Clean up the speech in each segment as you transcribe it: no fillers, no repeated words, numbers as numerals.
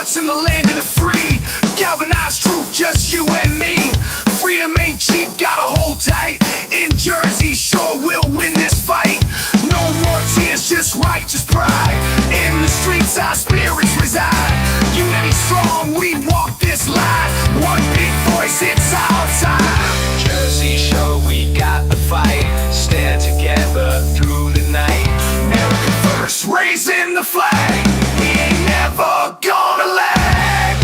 hearts in the land of the free. Galvanized truth, just you and me. Freedom ain't cheap, gotta hold tight. In Jersey Shore, we'll win this fight. No more tears, just righteous pride. In the streets, our spirits reside. Unity strong, we walk this line. One big voice, it's our time. Jersey Shore, we got the fight. Stand together through the night. America first, raising the flag. We ain't never gonna lag.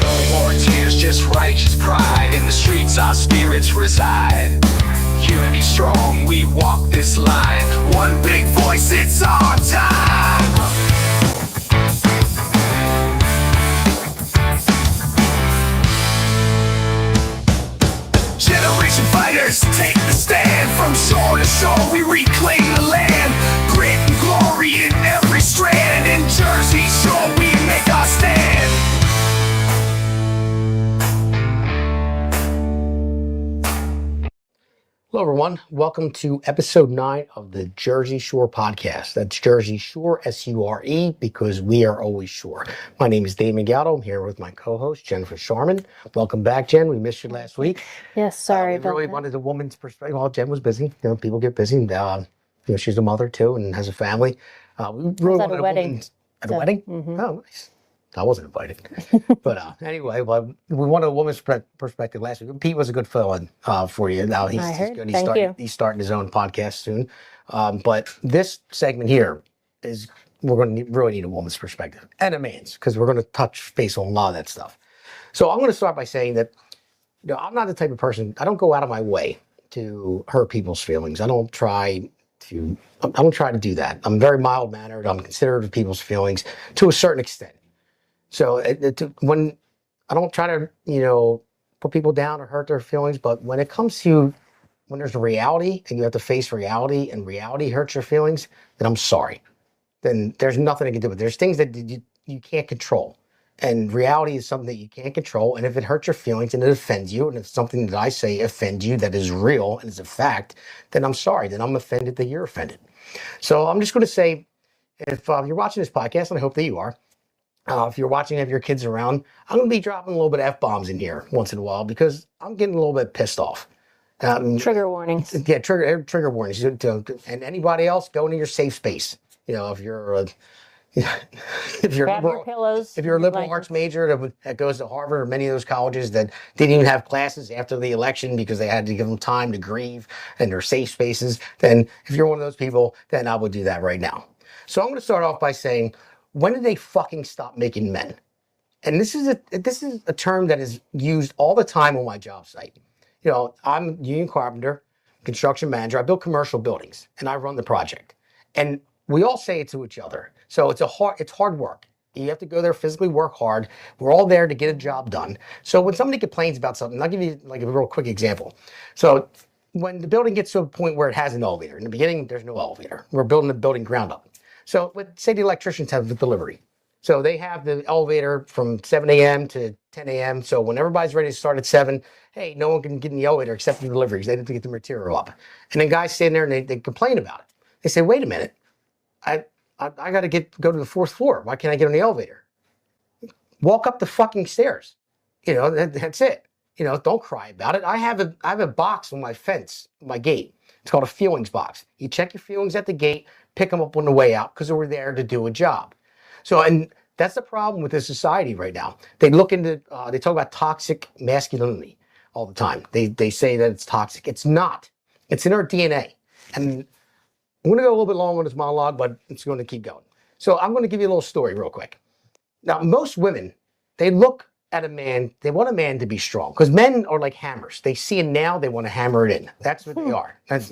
No more tears, just righteous pride. In the streets, our spirits reside. Unity strong, we walk this line. One big voice, it's our time. Generation fighters, take the stand. From shore to shore, we reclaim the land. Grit and glory in every strand. In Jersey Shore, we make our stand. Hello, everyone. Welcome to episode 9 of the Jersey Shore podcast. That's Jersey Shore, S-U-R-E, because we are always sure. My name is Dave Gallo. I'm here with my co-host, Jennifer Sharman. Welcome back, Jen. We missed you last week. Yes, sorry We about really that. wanted a woman's perspective. Well, Jen was busy. People get busy. She's a mother, too, and has a family. We really at a wanted wedding. woman's... At a wedding? Mm-hmm. Oh, nice. I wasn't invited. But anyway, we wanted a woman's perspective last week. Pete was a good fill-in for you. Now he's heard. good. Thank you. He's starting his own podcast soon. But this segment here is we're going to really need a woman's perspective and a man's, because we're going to touch base on a lot of that stuff. So I'm going to start by saying that I'm not the type of person, I don't go out of my way to hurt people's feelings. I don't try to do that. I'm very mild-mannered. I'm considerate of people's feelings to a certain extent. So when I don't try to, put people down or hurt their feelings, but when it comes to when there's a reality and you have to face reality and reality hurts your feelings, then I'm sorry. Then there's nothing I can do with it. There's things that you can't control. And reality is something that you can't control. And if it hurts your feelings and it offends you, and if something that I say offends you that is real and is a fact, then I'm sorry. Then I'm offended that you're offended. So I'm just going to say, if you're watching this podcast, and I hope that you are, if you're watching, have your kids around, I'm going to be dropping a little bit of F-bombs in here once in a while because I'm getting a little bit pissed off. Trigger warnings. Yeah, trigger warnings. And anybody else, go into your safe space. If you're Grab your pillows. if you're a liberal blankets. arts major that goes to Harvard or many of those colleges that didn't even have classes after the election because they had to give them time to grieve and their safe spaces, then if you're one of those people, then I would do that right now. So I'm going to start off by saying, when did they fucking stop making men? And this is a term that is used all the time on my job site. I'm a union carpenter, construction manager. I build commercial buildings and I run the project. And we all say it to each other. So it's hard work. You have to go there, physically work hard. We're all there to get a job done. So when somebody complains about something, I'll give you like a real quick example. So when the building gets to a point where it has an elevator, in the beginning, there's no elevator. We're building the building ground up. So say the electricians have the delivery. So they have the elevator from 7 a.m. to 10 a.m. So when everybody's ready to start at 7, hey, no one can get in the elevator except the deliveries. They have to get the material up. And then guys stand there and they complain about it. They say, wait a minute, I got to go to the 4th floor. Why can't I get on the elevator? Walk up the fucking stairs. That's it. Don't cry about it. I have a box on my fence, my gate. It's called a feelings box. You check your feelings at the gate, pick them up on the way out because we're there to do a job. So, and that's the problem with this society right now. They look into, they talk about toxic masculinity all the time. They say that it's toxic. It's not. It's in our DNA. And I'm going to go a little bit long on this monologue, but it's going to keep going. So I'm going to give you a little story real quick. Now, most women, they look at a man, they want a man to be strong because men are like hammers. They see a nail, they want to hammer it in. That's what they are. That's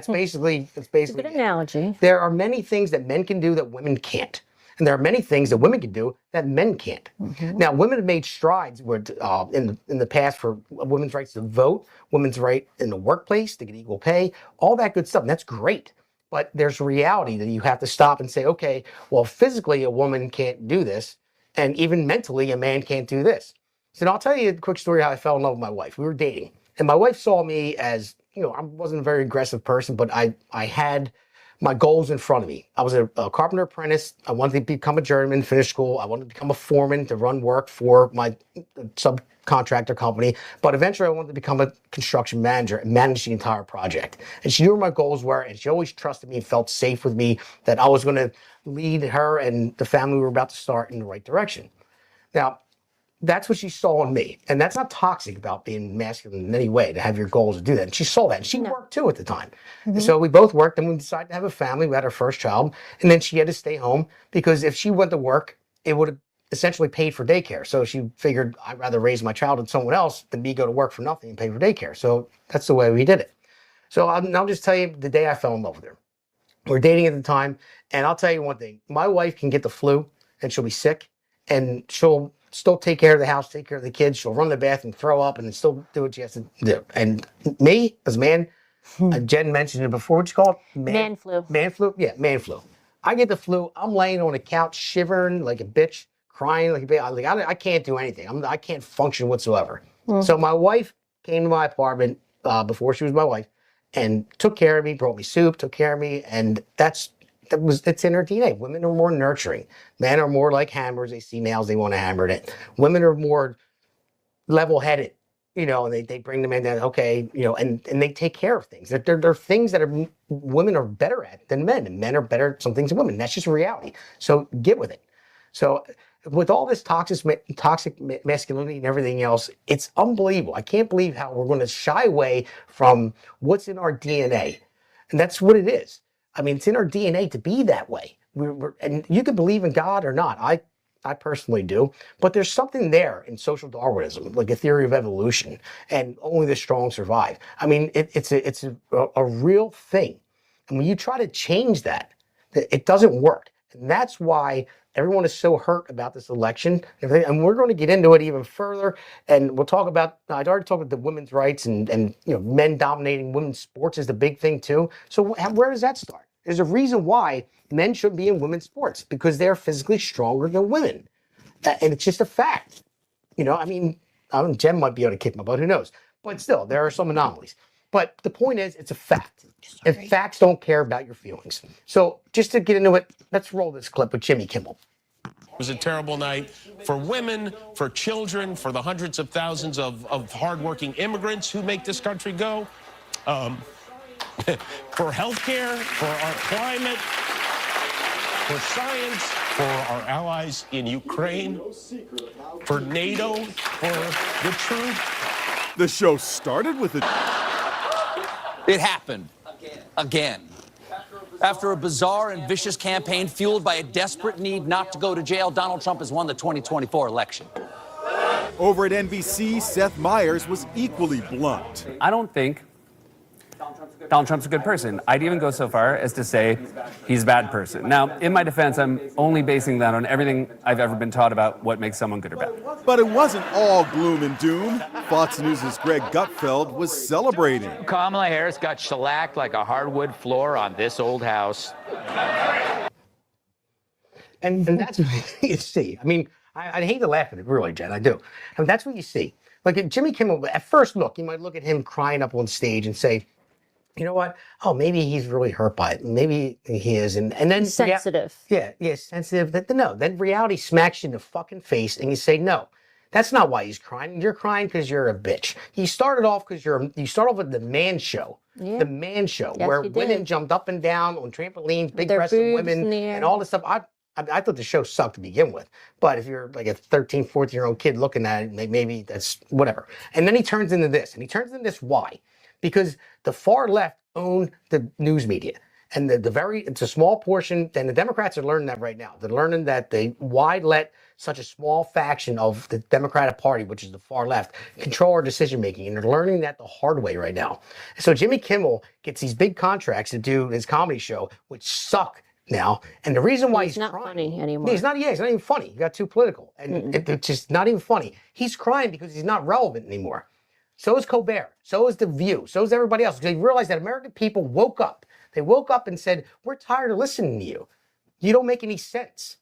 basically It's a good analogy. There are many things that men can do that women can't. And there are many things that women can do that men can't. Mm-hmm. Now, women have made strides in the past for women's rights to vote, women's right in the workplace to get equal pay, all that good stuff. And that's great. But there's a reality that you have to stop and say, okay, well, physically a woman can't do this. And even mentally, a man can't do this. So I'll tell you a quick story how I fell in love with my wife. We were dating. And my wife saw me as, I wasn't a very aggressive person, but I had my goals in front of me. I was a carpenter apprentice. I wanted to become a journeyman, finish school. I wanted to become a foreman to run work for my subcontractor company. But eventually I wanted to become a construction manager and manage the entire project. And she knew where my goals were, and she always trusted me and felt safe with me that I was going to lead her and the family we were about to start in the right direction. Now, that's what she saw in me. And that's not toxic about being masculine in any way, to have your goals to do that. And she saw that. And she worked too at the time. And so we both worked, and we decided to have a family. We had our first child. And then she had to stay home because if she went to work, it would have essentially paid for daycare. So she figured, I'd rather raise my child with someone else than me go to work for nothing and pay for daycare. So that's the way we did it. So I'll just tell you the day I fell in love with her. We were dating at the time. And I'll tell you one thing. My wife can get the flu and she'll be sick, and she'll still take care of the house, take care of the kids. She'll run to the bathroom, throw up, and then still do what she has to do. And me, as a man, Jen mentioned it before. What you call it? Man flu. Man flu? Yeah, man flu. I get the flu. I'm laying on a couch, shivering like a bitch, crying like a bitch. I can't do anything. I can't function whatsoever. So my wife came to my apartment before she was my wife and took care of me, brought me soup, took care of me, and it's in her DNA. Women are more nurturing. Men are more like hammers. They see nails, they want to hammer it. Women are more level-headed, and they bring them in, and okay, and they take care of things. There are things that women are better at than men, and men are better at some things than women. That's just reality. So get with it. So with all this toxic masculinity and everything else, it's unbelievable. I can't believe how we're going to shy away from what's in our DNA. And that's what it is. I mean, it's in our DNA to be that way. And you can believe in God or not. I personally do. But there's something there in social Darwinism, like a theory of evolution, and only the strong survive. I mean, it's a real thing. And when you try to change that, it doesn't work. And that's why everyone is so hurt about this election. And we're going to get into it even further. And we'll talk about, I'd already talked about the women's rights and men dominating women's sports is the big thing too. So where does that start? There's a reason why men shouldn't be in women's sports, because they're physically stronger than women. And it's just a fact. I mean, Jen might be able to kick my butt, who knows? But still, there are some anomalies. But the point is, it's a fact. And facts don't care about your feelings. So just to get into it, let's roll this clip with Jimmy Kimmel. It was a terrible night for women, for children, for the hundreds of thousands of hardworking immigrants who make this country go, for healthcare, for our climate, for science, for our allies in Ukraine, for NATO, for the truth. The show started with It happened again. After a bizarre and vicious campaign fueled by a desperate need not to go to jail, Donald Trump has won the 2024 election. Over at NBC, Seth Meyers was equally blunt. I don't think Donald Trump's a good person. I'd even go so far as to say he's a bad person. Now, in my defense, I'm only basing that on everything I've ever been taught about what makes someone good or bad. But it wasn't all gloom and doom. Fox News' Greg Gutfeld was celebrating. Kamala Harris got shellacked like a hardwood floor on this old house. And that's what you see. I mean, I hate to laugh at it, really, Jen, I do. I mean, that's what you see. Like at Jimmy Kimmel, at first look, you might look at him crying up on stage and say, you know what? Oh, maybe he's really hurt by it. Maybe he is. And then sensitive. Sensitive. No, then reality smacks you in the fucking face and you say, no, that's not why he's crying. You're crying because you're a bitch. You started off with the Man Show. Yeah. The Man Show, Yes, where you women did. jumped up and down on trampolines, big Their breasted boobs women, in the air. and all this stuff. I thought the show sucked to begin with. But if you're like a 13, 14-year-old kid looking at it, maybe that's whatever. And then he turns into this. And he turns into this why? Because the far left own the news media. And it's a small portion, and the Democrats are learning that right now. They're learning that why let such a small faction of the Democratic Party, which is the far left, control our decision making. And they're learning that the hard way right now. So Jimmy Kimmel gets these big contracts to do his comedy show, which suck now. And the reason why he's not crying, funny anymore. He's not even funny. He got too political. And it's just not even funny. He's crying because he's not relevant anymore. So is Colbert. So is The View. So is everybody else. They realized that American people woke up. They woke up and said, we're tired of listening to you. You don't make any sense.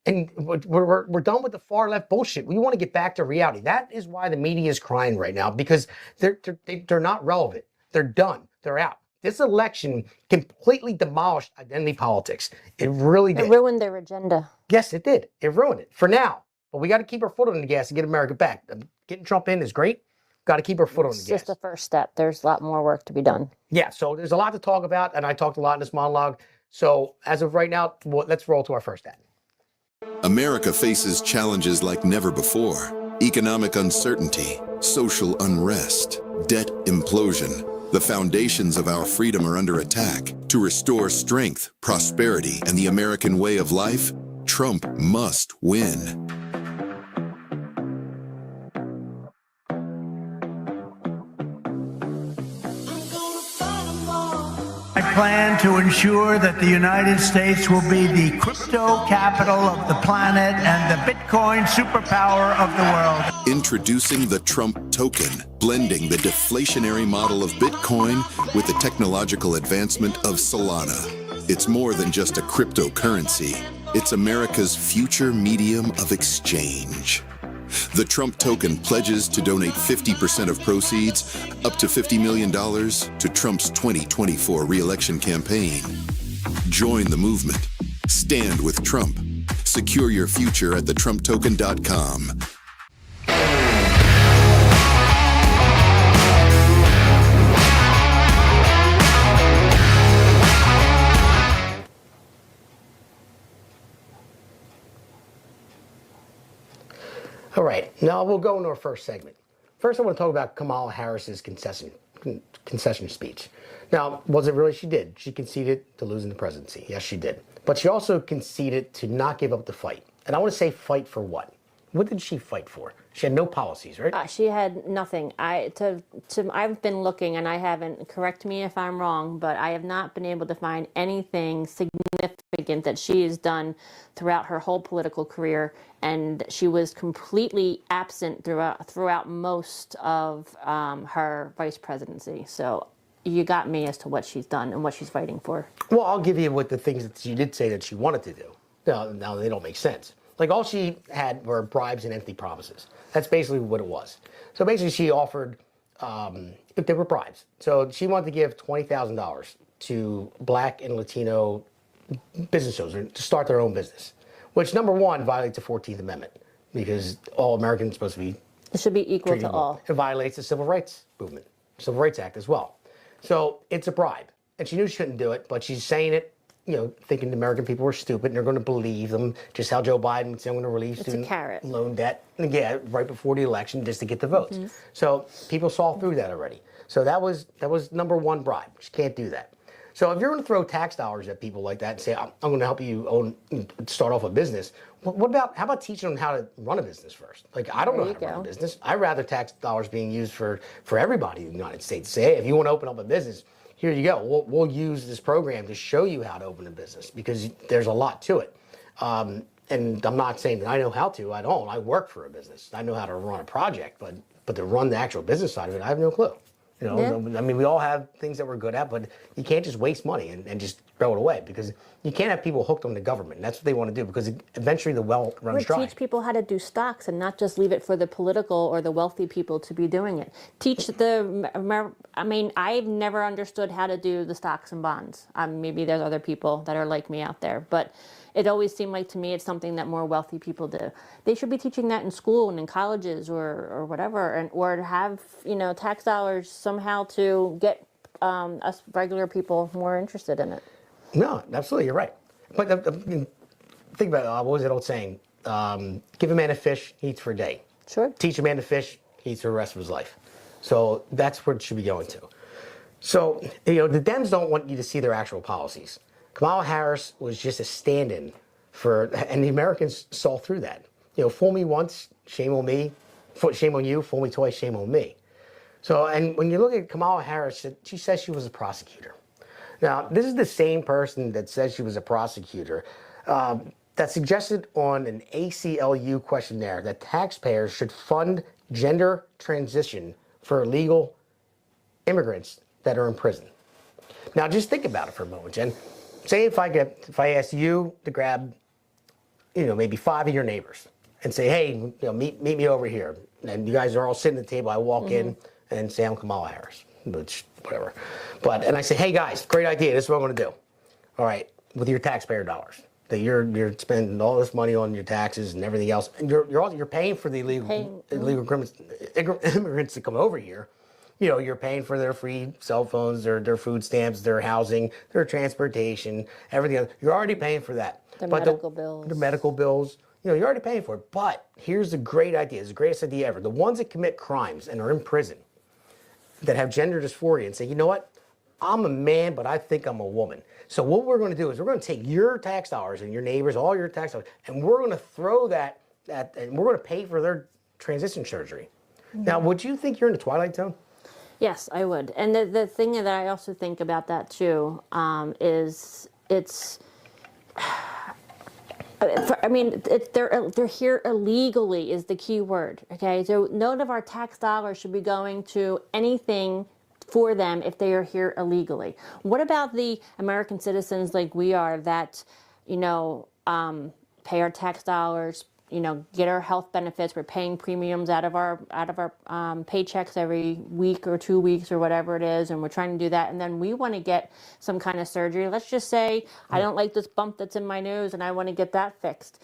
And we're done with the far left bullshit. We want to get back to reality. That is why the media is crying right now, because they're not relevant. They're done. They're out. This election completely demolished identity politics. It really did. It ruined their agenda. Yes, it did. It ruined it for now. But we got to keep our foot on the gas and get America back. Getting Trump in is great. Got to keep our foot on the gas. It's just the first step. There's a lot more work to be done. Yeah, so there's a lot to talk about, and I talked a lot in this monologue. So as of right now, let's roll to our first ad. America faces challenges like never before. Economic uncertainty, social unrest, debt implosion. The foundations of our freedom are under attack. To restore strength, prosperity, and the American way of life, Trump must win. I plan to ensure that the United States will be the crypto capital of the planet and the Bitcoin superpower of the world. Introducing the Trump token, blending the deflationary model of Bitcoin with the technological advancement of Solana. It's more than just a cryptocurrency. It's America's future medium of exchange. The Trump token pledges to donate 50% of proceeds, up to $50 million, to Trump's 2024 re-election campaign. Join the movement. Stand with Trump. Secure your future at thetrumptoken.com. All right, now we'll go into our first segment. First, I want to talk about Kamala Harris's concession speech. Now, was it really she did? She conceded to losing the presidency. Yes, she did. But she also conceded to not give up the fight. And I want to say fight for what? What did she fight for? She had no policies, right? She had nothing. I've been looking, and I haven't, correct me if I'm wrong, but I have not been able to find anything significant that she has done throughout her whole political career, and she was completely absent throughout most of her vice presidency. So you got me as to what she's done and what she's fighting for. Well, I'll give you what the things that she did say that she wanted to do. Now they don't make sense. Like, all she had were bribes and empty promises. That's basically what it was. So basically she offered, they were bribes. So she wanted to give $20,000 to Black and Latino business owners to start their own business, which, number one, violates the 14th Amendment, because all Americans are supposed to be... It should be equal to all. It violates the Civil Rights Movement, Civil Rights Act as well. So it's a bribe. And she knew she couldn't do it, but she's saying it, thinking the American people were stupid and they're going to believe them, just how Joe Biden said, I'm going to release student loan debt, right before the election, just to get the votes. Mm-hmm. So people saw through that already. So that was number one bribe. She can't do that. So if you're going to throw tax dollars at people like that and say, I'm going to help you start off a business, how about teaching them how to run a business first? Like, I don't know how to run a business. I'd rather tax dollars being used for everybody in the United States. Say, hey, if you want to open up a business, here you go. We'll use this program to show you how to open a business, because there's a lot to it. And I'm not saying that I know how to. I don't. I work for a business. I know how to run a project, but to run the actual business side of it, I have no clue. Yeah. I mean, we all have things that we're good at, but you can't just waste money and just throw it away, because you can't have people hooked on the government. And that's what they want to do, because eventually the well runs dry. Teach people how to do stocks and not just leave it for the political or the wealthy people to be doing it. I've never understood how to do the stocks and bonds. Maybe there's other people that are like me out there, but it always seemed like to me it's something that more wealthy people do. They should be teaching that in school and in colleges or whatever, or to have tax dollars somehow to get us regular people more interested in it. No, absolutely, you're right. But think about it. What was that old saying? Give a man a fish, he eats for a day. Sure. Teach a man to fish, he eats for the rest of his life. So that's where it should be going to. So the Dems don't want you to see their actual policies. Kamala Harris was just a stand-in and the Americans saw through that. Fool me once, shame on me. Shame on you. Fool me twice, shame on me. So, and when you look at Kamala Harris, she says she was a prosecutor. Now, this is the same person that says she was a prosecutor that suggested on an ACLU questionnaire that taxpayers should fund gender transition for illegal immigrants that are in prison. Now, just think about it for a moment, Jen. Say if I asked you to grab maybe 5 of your neighbors and say, hey, meet me over here. And you guys are all sitting at the table. I walk in and say I'm Kamala Harris, which, whatever. And I say, hey guys, great idea. This is what I'm going to do. All right, with your taxpayer dollars. That you're spending all this money on your taxes and everything else, and you're paying for the illegal immigrants to come over here. You're paying for their free cell phones, their food stamps, their housing, their transportation, everything else. You're already paying for that. Their medical bills. The medical bills. You're already paying for it. But here's the great idea. It's the greatest idea ever. The ones that commit crimes and are in prison, that have gender dysphoria, and say, you know what? I'm a man, but I think I'm a woman. So what we're going to do is we're going to take your tax dollars and your neighbors, all your tax dollars, and we're going to throw that and we're going to pay for their transition surgery. Now, would you think you're in the Twilight Zone? Yes, I would. And the thing that I also think about that too is it's. They're here illegally is the key word. Okay, so none of our tax dollars should be going to anything for them if they are here illegally. What about the American citizens like we are that, pay our tax dollars, get our health benefits. We're paying premiums out of our paychecks every week or 2 weeks or whatever it is, and we're trying to do that. And then we want to get some kind of surgery. Let's just say I don't like this bump that's in my nose, and I want to get that fixed.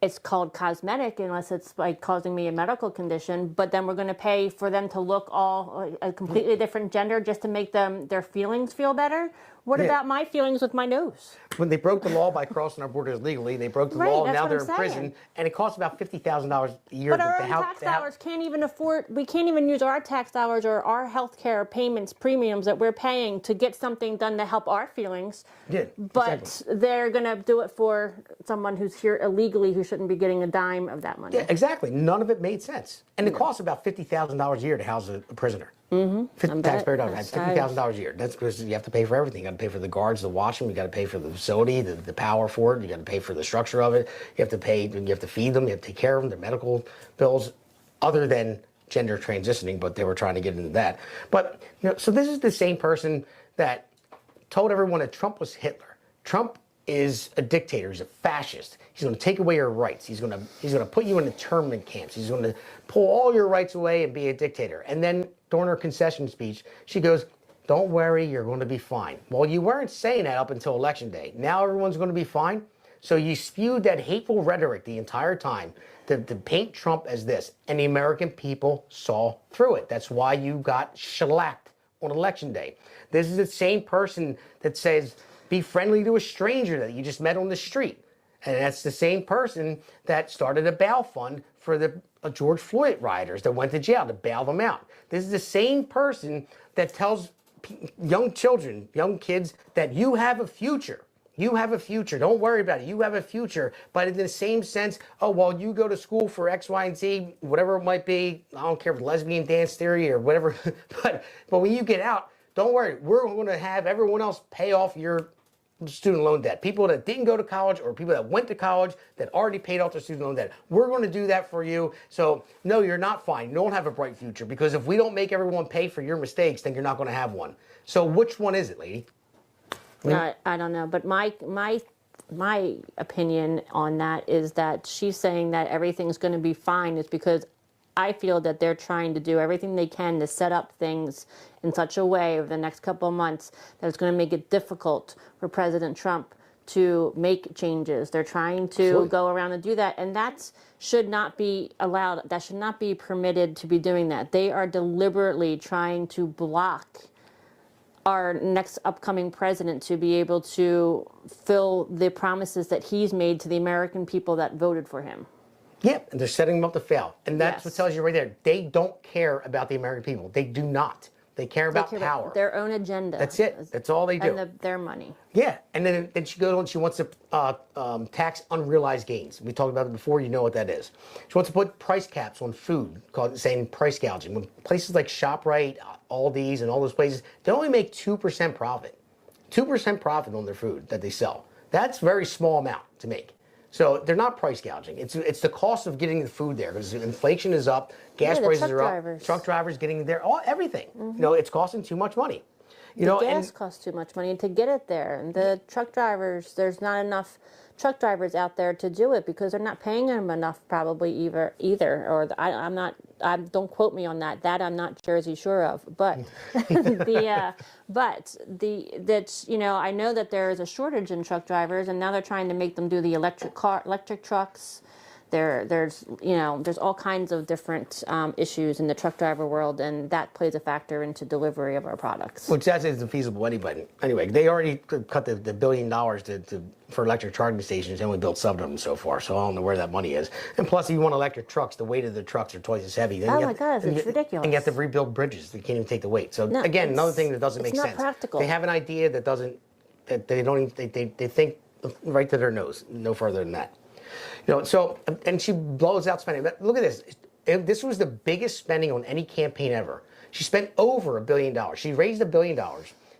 It's called cosmetic unless it's like causing me a medical condition, but then we're going to pay for them to look all a completely different gender just to make their feelings feel better. What about my feelings with my nose? When they broke the law by crossing our borders legally, they broke the law, and now they're in prison, and it costs about $50,000 a year. But our own tax dollars can't even afford, we can't even use our tax dollars or our health care payments, premiums that we're paying to get something done to help our feelings. Yeah, but exactly. they're going to do it for someone who's here illegally who shouldn't be getting a dime of that money. Yeah, exactly. None of it made sense. And it costs about $50,000 a year to house a prisoner. Taxpayer dollars, $50,000 a year. That's because you have to pay for everything. You got to pay for the guards, the washroom. You got to pay for the facility, the power for it. You got to pay for the structure of it. You have to pay. You have to feed them. You have to take care of them. Their medical bills, other than gender transitioning. But they were trying to get into that. But so this is the same person that told everyone that Trump was Hitler. Trump is a dictator. He's a fascist. He's going to take away your rights. He's going to put you in internment camps. He's going to pull all your rights away and be a dictator. And then during her concession speech, she goes, "Don't worry, you're going to be fine." Well, you weren't saying that up until Election Day. Now everyone's going to be fine. So you spewed that hateful rhetoric the entire time to paint Trump as this, and the American people saw through it. That's why you got shellacked on Election Day. This is the same person that says, be friendly to a stranger that you just met on the street. And that's the same person that started a bail fund for the George Floyd rioters that went to jail to bail them out. This is the same person that tells young children, young kids, that you have a future. You have a future. Don't worry about it. You have a future. But in the same sense, oh, well, you go to school for X, Y, and Z, whatever it might be. I don't care if it's lesbian dance theory or whatever. but when you get out, don't worry. We're going to have everyone else pay off your student loan debt. People that didn't go to college or people that went to college that already paid off their student loan debt. We're going to do that for you. So no, you're not fine. You don't have a bright future, because if we don't make everyone pay for your mistakes, then you're not going to have one. So which one is it, lady? I don't know, but my opinion on that is that she's saying that everything's going to be fine is because I feel that they're trying to do everything they can to set up things in such a way over the next couple of months that it's going to make it difficult for President Trump to make changes. They're trying to go around and do that, and that should not be allowed. That should not be permitted to be doing that. They are deliberately trying to block our next upcoming president to be able to fill the promises that he's made to the American people that voted for him. Yep, and they're setting them up to fail. And that's what tells you right there. They don't care about the American people. They do not. They care about power. About their own agenda. That's it. That's all they do. And their money. Yeah, and then she goes on. She wants to tax unrealized gains. We talked about it before. You know what that is. She wants to put price caps on food, saying price gouging. When places like ShopRite, Aldi's, and all those places, they only make 2% profit. 2% profit on their food that they sell. That's a very small amount to make. So they're not price gouging. It's the cost of getting the food there, because inflation is up, gas prices are up, truck drivers getting there, everything. It's costing too much money. The gas costs too much money to get it there, and the truck drivers, there's not enough truck drivers out there to do it because they're not paying them enough probably either. Or I'm not. Don't quote me on that. That I'm not Jersey sure of. But I know that there is a shortage in truck drivers, and now they're trying to make them do the electric trucks. There's all kinds of different issues in the truck driver world, and that plays a factor into delivery of our products. Which that isn't feasible anyway. They already cut the $1 billion for electric charging stations, and only built 7 of them so far. So I don't know where that money is. And plus, if you want electric trucks, the weight of the trucks are twice as heavy. Oh my God, it's ridiculous. And you have to rebuild bridges. They can't even take the weight. So again, another thing that doesn't make sense. It's not practical. They have an idea that they think right to their nose, no further than that. And she blows out spending. But look at this. This was the biggest spending on any campaign ever. She spent over $1 billion. She raised $1 billion,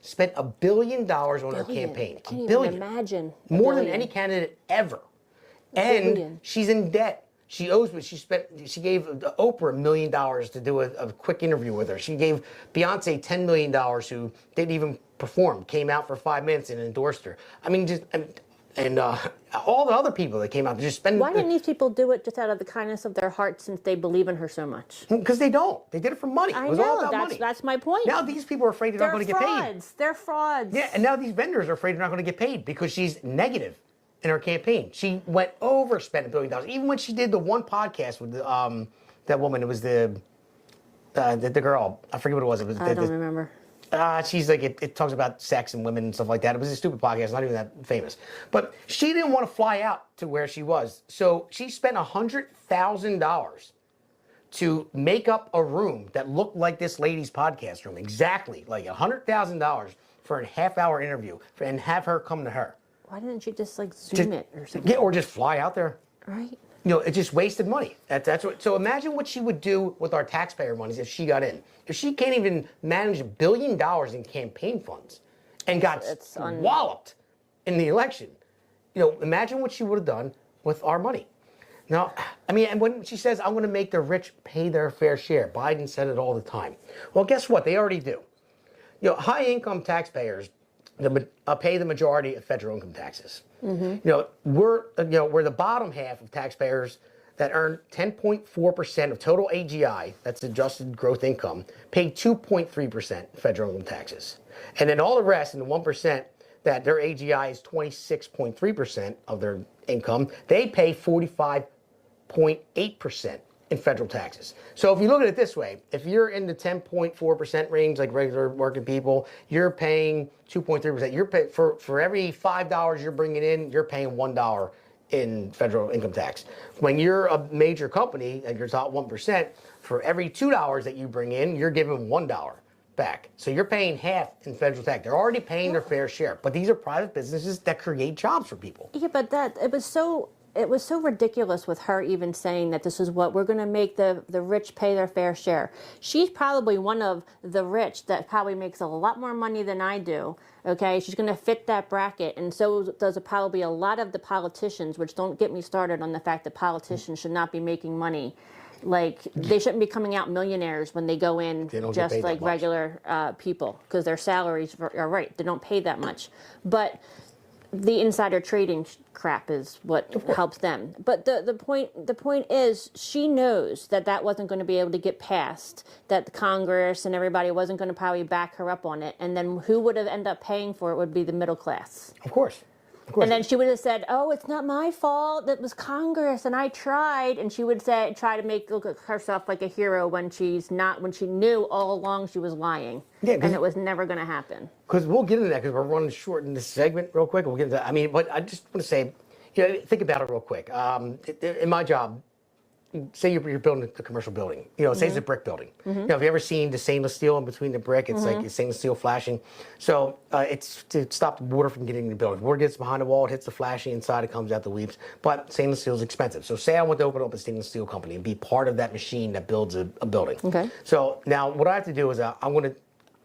spent $1 billion on her campaign. I can't billion. even imagine. More than any candidate ever. And she's in debt. She owes, but she gave Oprah $1 million to do a quick interview with her. She gave Beyonce $10 million, who didn't even perform, came out for 5 minutes and endorsed her. I mean, and all the other people that came out to just spend. Why didn't these people do it just out of the kindness of their heart, since they believe in her so much? Because they don't. They did it for money. I it was know. all about money. That's my point. Now these people are afraid they're not going to get paid. They're frauds. Yeah, and now these vendors are afraid they're not going to get paid because she's negative in her campaign. She went over, spent $1 billion. Even when she did the one podcast with that woman, it was the girl. I forget what it was. I don't remember. She's like, it talks about sex and women and stuff like that. It was a stupid podcast, not even that famous. But she didn't want to fly out to where she was. So she spent $100,000 to make up a room that looked like this lady's podcast room. Exactly. Like $100,000 for a half-hour interview and have her come to her. Why didn't you just Zoom it or something? Yeah, or just fly out there. Right. It just wasted money. That's what. So imagine what she would do with our taxpayer monies if she got in. If she can't even manage $1 billion in campaign funds and got walloped in the election, imagine what she would have done with our money. Now, I mean, and when she says, "I'm going to make the rich pay their fair share," Biden said it all the time. Well, guess what? They already do. High-income taxpayers pay the majority of federal income taxes. Mm-hmm. We're the bottom half of taxpayers that earn 10.4% of total AGI, that's adjusted gross income, pay 2.3% federal income taxes. And then all the rest, and the 1% that their AGI is 26.3% of their income, they pay 45.8% in federal taxes. So if you look at it this way, if you're in the 10.4% range, like regular working people, you're paying 2.3%. You're paying for every $5 you're bringing in, you're paying $1 in federal income tax. When you're a major company, like your top 1%, for every $2 that you bring in, you're giving $1 back. So you're paying half in federal tax. They're already paying their fair share. But these are private businesses that create jobs for people. Yeah, but it was so ridiculous with her even saying that this is what we're going to make the rich pay their fair share. She's probably one of the rich that probably makes a lot more money than I do. Okay, she's going to fit that bracket, and so does probably a lot of the politicians, which don't get me started on the fact that politicians should not be making money. Like, they shouldn't be coming out millionaires when they go in just like regular people, because their salaries are right. They don't pay that much. But the insider trading crap is what helps them. But the point is, she knows that wasn't going to be able to get passed, that the Congress and everybody wasn't going to probably back her up on it. And then who would have ended up paying for it would be the middle class. Of course. And then she would have said, "Oh, it's not my fault. It was Congress, and I tried." And she would try to look at herself like a hero when she's not, when she knew all along she was lying. Yeah, and it was never going to happen. Because we'll get into that, because we're running short in this segment real quick. We'll get into that. I mean, but I just want to say, think about it real quick. In my job, say you're building a commercial building, say it's a brick building. Mm-hmm. Have you ever seen the stainless steel in between the brick? It's like stainless steel flashing. So it's to stop the water from getting in the building. Water gets behind the wall, it hits the flashing inside, it comes out the weeps. But stainless steel is expensive. So say I want to open up a stainless steel company and be part of that machine that builds a building. Okay. So now what I have to do is I'm going to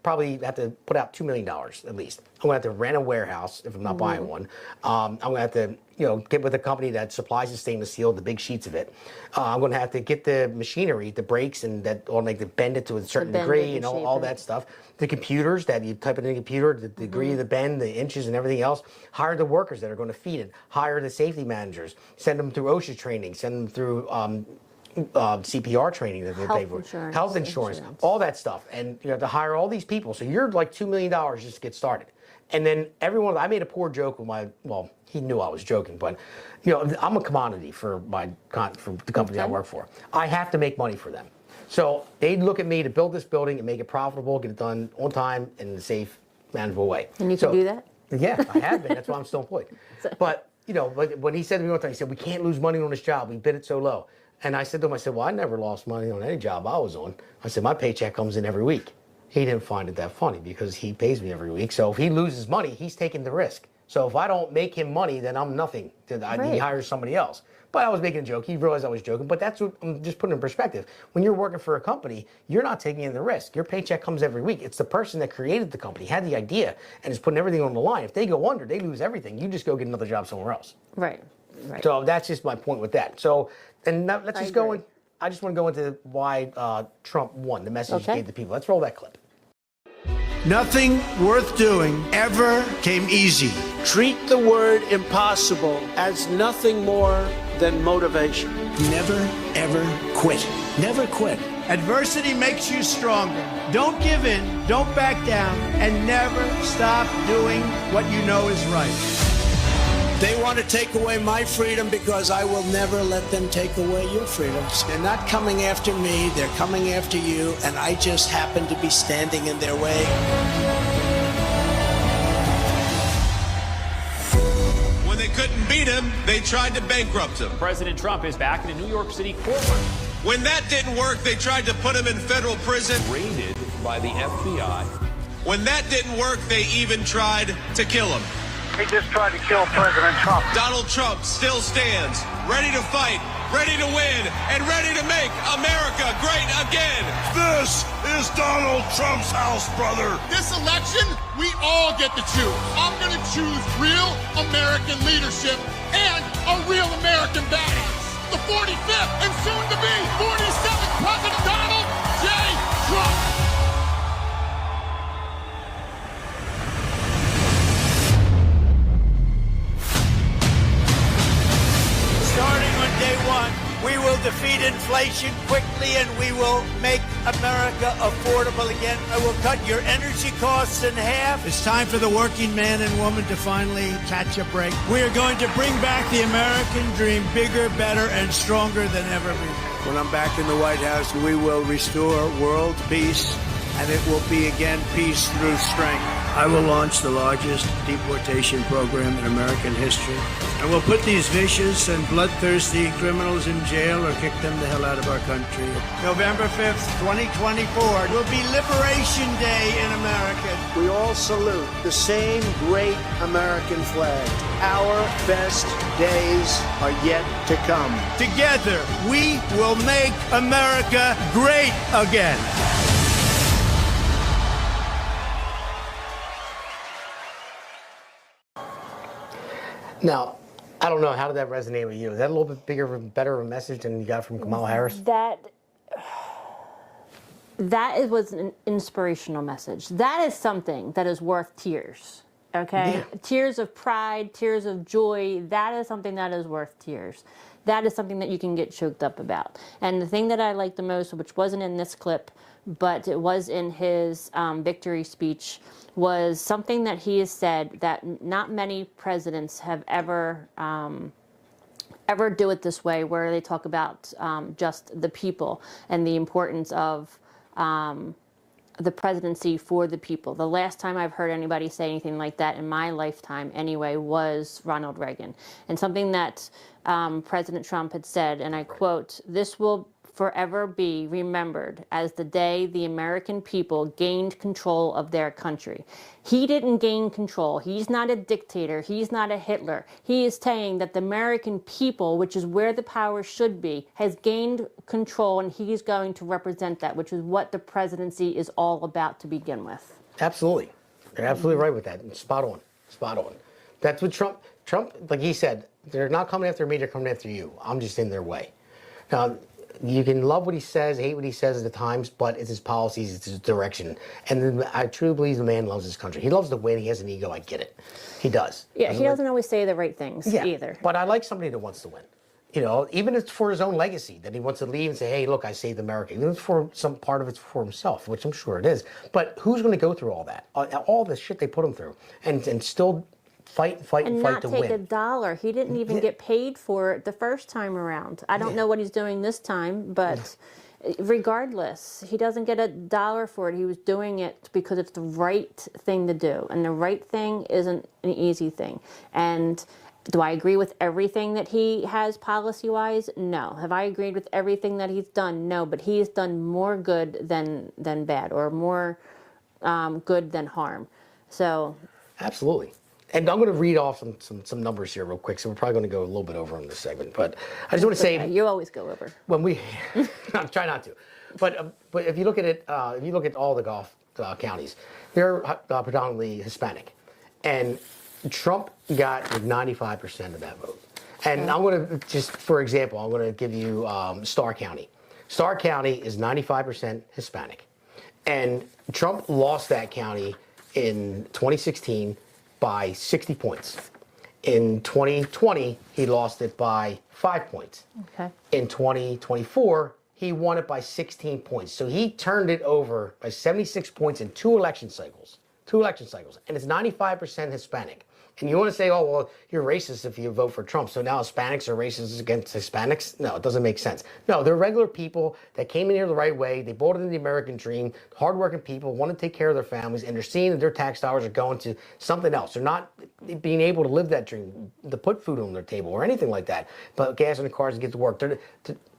probably have to put out $2 million at least. I'm going to have to rent a warehouse if I'm not buying one. I'm going to have to, get with a company that supplies the stainless steel, the big sheets of it. I'm going to have to get the machinery, the brakes, and that will make to bend it to a certain degree, all that stuff. The computers that you type it in the computer, the degree of the bend, the inches, and everything else. Hire the workers that are going to feed it. Hire the safety managers. Send them through OSHA training. Send them through CPR training that they pay for, health insurance, all that stuff, and you have to hire all these people. So you're like $2 million just to get started, and then everyone. I made a poor joke with my. Well, he knew I was joking, but I'm a commodity for the company I work for. I have to make money for them, so they look at me to build this building and make it profitable, get it done on time and in a safe, manageable way. And you can do that? Yeah, I have been. That's why I'm still employed. But when he said to me one time, he said, "We can't lose money on this job. We bid it so low." And I said to him, well, I never lost money on any job I was on. I said, my paycheck comes in every week. He didn't find it that funny because he pays me every week. So if he loses money, he's taking the risk. So if I don't make him money, then I'm nothing. He hires somebody else. But I was making a joke. He realized I was joking. But that's what I'm just putting in perspective. When you're working for a company, you're not taking in the risk. Your paycheck comes every week. It's the person that created the company, had the idea, and is putting everything on the line. If they go under, they lose everything. You just go get another job somewhere else. Right. So that's just my point with that. So, and now let's just go in. I just want to go into why Trump won, the message he gave the people. Let's roll that clip. Nothing worth doing ever came easy. Treat the word impossible as nothing more than motivation. Never, ever quit. Never quit. Adversity makes you stronger. Don't give in, don't back down, and never stop doing what you know is right. They want to take away my freedom because I will never let them take away your freedoms. They're not coming after me, they're coming after you, and I just happen to be standing in their way. When they couldn't beat him, they tried to bankrupt him. President Trump is back in a New York City courtroom. When that didn't work, they tried to put him in federal prison. Raided by the FBI. When that didn't work, they even tried to kill him. They just tried to kill President Trump. Donald Trump still stands, ready to fight, ready to win, and ready to make America great again. This is Donald Trump's house, brother. This election, we all get to choose. I'm going to choose real American leadership and a real American badass. The 45th and soon to be 47th President Donald J. Trump. Starting on day one, we will defeat inflation quickly and we will make America affordable again. I will cut your energy costs in half. It's time for the working man and woman to finally catch a break. We are going to bring back the American dream bigger, better, and stronger than ever before. When I'm back in the White House, we will restore world peace, and it will be again peace through strength. I will launch the largest deportation program in American history. And we'll put these vicious and bloodthirsty criminals in jail or kick them the hell out of our country. November 5th, 2024 will be Liberation Day in America. We all salute the same great American flag. Our best days are yet to come. Together, we will make America great again. Now, I don't know, how did that resonate with you? Is that a little bit bigger, better of a message than you got from Kamala Harris? That was an inspirational message. That is something that is worth tears, okay? Yeah. Tears of pride, tears of joy, that is something that is worth tears. That is something that you can get choked up about. And the thing that I liked the most, which wasn't in this clip, but it was in his victory speech, was something that he has said that not many presidents have ever do it this way, where they talk about just the people and the importance of the presidency for the people. The last time I've heard anybody say anything like that in my lifetime anyway was Ronald Reagan. And something that President Trump had said, and I quote, "This will forever be remembered as the day the American people gained control of their country. He didn't gain control. He's not a dictator. He's not a Hitler. He is saying that the American people, which is where the power should be, has gained control, and he's going to represent that, which is what the presidency is all about to begin with. Absolutely. You're absolutely right with that. Spot on. Spot on. That's what Trump, like he said, they're not coming after me, they're coming after you. I'm just in their way. Now, you can love what he says, hate what he says at times, but it's his policies, it's his direction. And I truly believe the man loves his country. He loves to win. He has an ego. I get it. He does. Yeah, he doesn't always say the right things either. But I like somebody that wants to win. You know, even if it's for his own legacy, that he wants to leave and say, hey, look, I saved America. Even if for some part of it's for himself, which I'm sure it is. But who's going to go through all that? All the shit they put him through and still fight to win. And not take a dollar. He didn't even get paid for it the first time around. I don't know what he's doing this time, but regardless, he doesn't get a dollar for it. He was doing it because it's the right thing to do. And the right thing isn't an easy thing. And do I agree with everything that he has policy-wise? No. Have I agreed with everything that he's done? No. But he has done more good than bad, or more good than harm. So absolutely. And I'm going to read off some numbers here real quick, so we're probably going to go a little bit over on this segment. But I just want to say, you always go over. When we, I try not to, but if you look at it, if you look at all the Gulf counties, they're predominantly Hispanic, and Trump got like 95% of that vote. And I'm going to just, for example, I'm going to give you Starr County. Starr County is 95% Hispanic, and Trump lost that county in 2016. By 60 points. In 2020, he lost it by 5 points. Okay. In 2024, he won it by 16 points. So he turned it over by 76 points in two election cycles. And it's 95% Hispanic. And you want to say, oh, well, you're racist if you vote for Trump. So now Hispanics are racist against Hispanics? No, it doesn't make sense. No, they're regular people that came in here the right way. They bought into the American dream. Hardworking people want to take care of their families, and they're seeing that their tax dollars are going to something else. They're not being able to live that dream, to put food on their table or anything like that, but gas in the cars to get to work.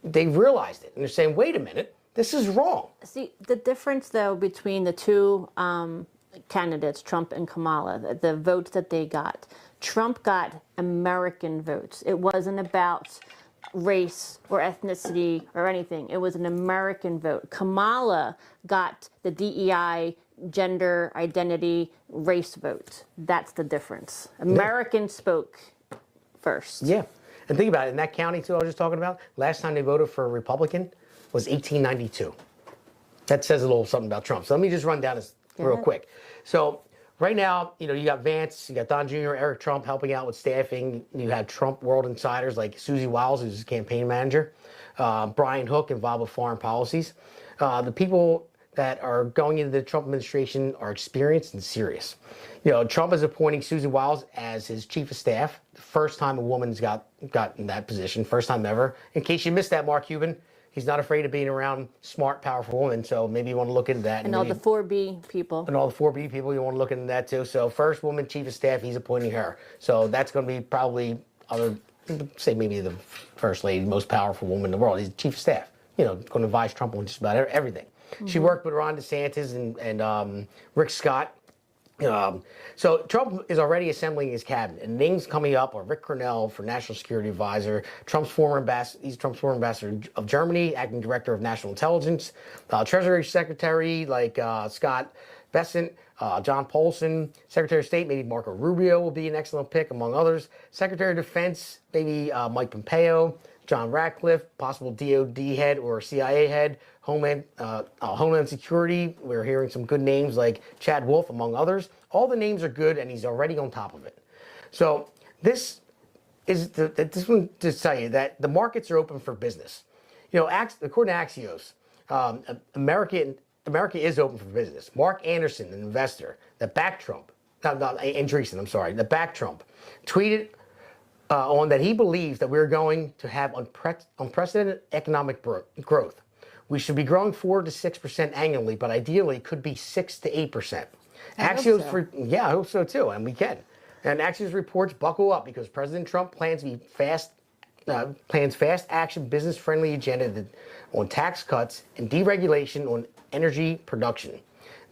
They've realized it, and they're saying, wait a minute, this is wrong. See, the difference, though, between the two candidates, Trump and Kamala, the votes that they got. Trump got American votes. It wasn't about race or ethnicity or anything. It was an American vote. Kamala got the DEI, gender identity, race vote. That's the difference. Americans spoke first. Yeah. And think about it. In that county, too, I was just talking about, last time they voted for a Republican was 1892. That says a little something about Trump. So let me just run down this real quick. So right now, you know, you got Vance, you got Don Jr., Eric Trump helping out with staffing. You had Trump world insiders like Susie Wiles, who's his campaign manager, Brian Hook, involved with foreign policies. The people that are going into the Trump administration are experienced and serious. You know, Trump is appointing Susie Wiles as his chief of staff. The first time a woman's got in that position, first time ever. In case you missed that, Mark Cuban, he's not afraid of being around smart, powerful women, so maybe you want to look into that. And all the 4B people. And all the 4B people, you want to look into that too. So first woman chief of staff, he's appointing her. So that's going to be probably, say maybe the first lady, most powerful woman in the world. He's chief of staff, you know, going to advise Trump on just about everything. Mm-hmm. She worked with Ron DeSantis and Rick Scott. So Trump is already assembling his cabinet, and names coming up are Rick Cornell for National Security Advisor, Trump's former ambassador of Germany, acting director of national intelligence, Treasury Secretary like Scott Bessent, John Paulson, Secretary of State, maybe Marco Rubio will be an excellent pick, among others. Secretary of Defense, maybe Mike Pompeo, John Ratcliffe, possible DOD head or CIA head, Homeland Security. We're hearing some good names like Chad Wolf, among others. All the names are good, and he's already on top of it. So this one to tell you that the markets are open for business. You know, according to Axios, America is open for business. Mark Anderson, an investor that backed Trump, Andreessen, I'm sorry, that backed Trump, tweeted on that he believes that we're going to have unprecedented economic growth. We should be growing 4 to 6% annually, but ideally could be 6 to 8%. Axios, I hope so too, and we can. And Axios reports buckle up because President Trump plans to be fast plans fast action, business-friendly agenda on tax cuts and deregulation on energy production.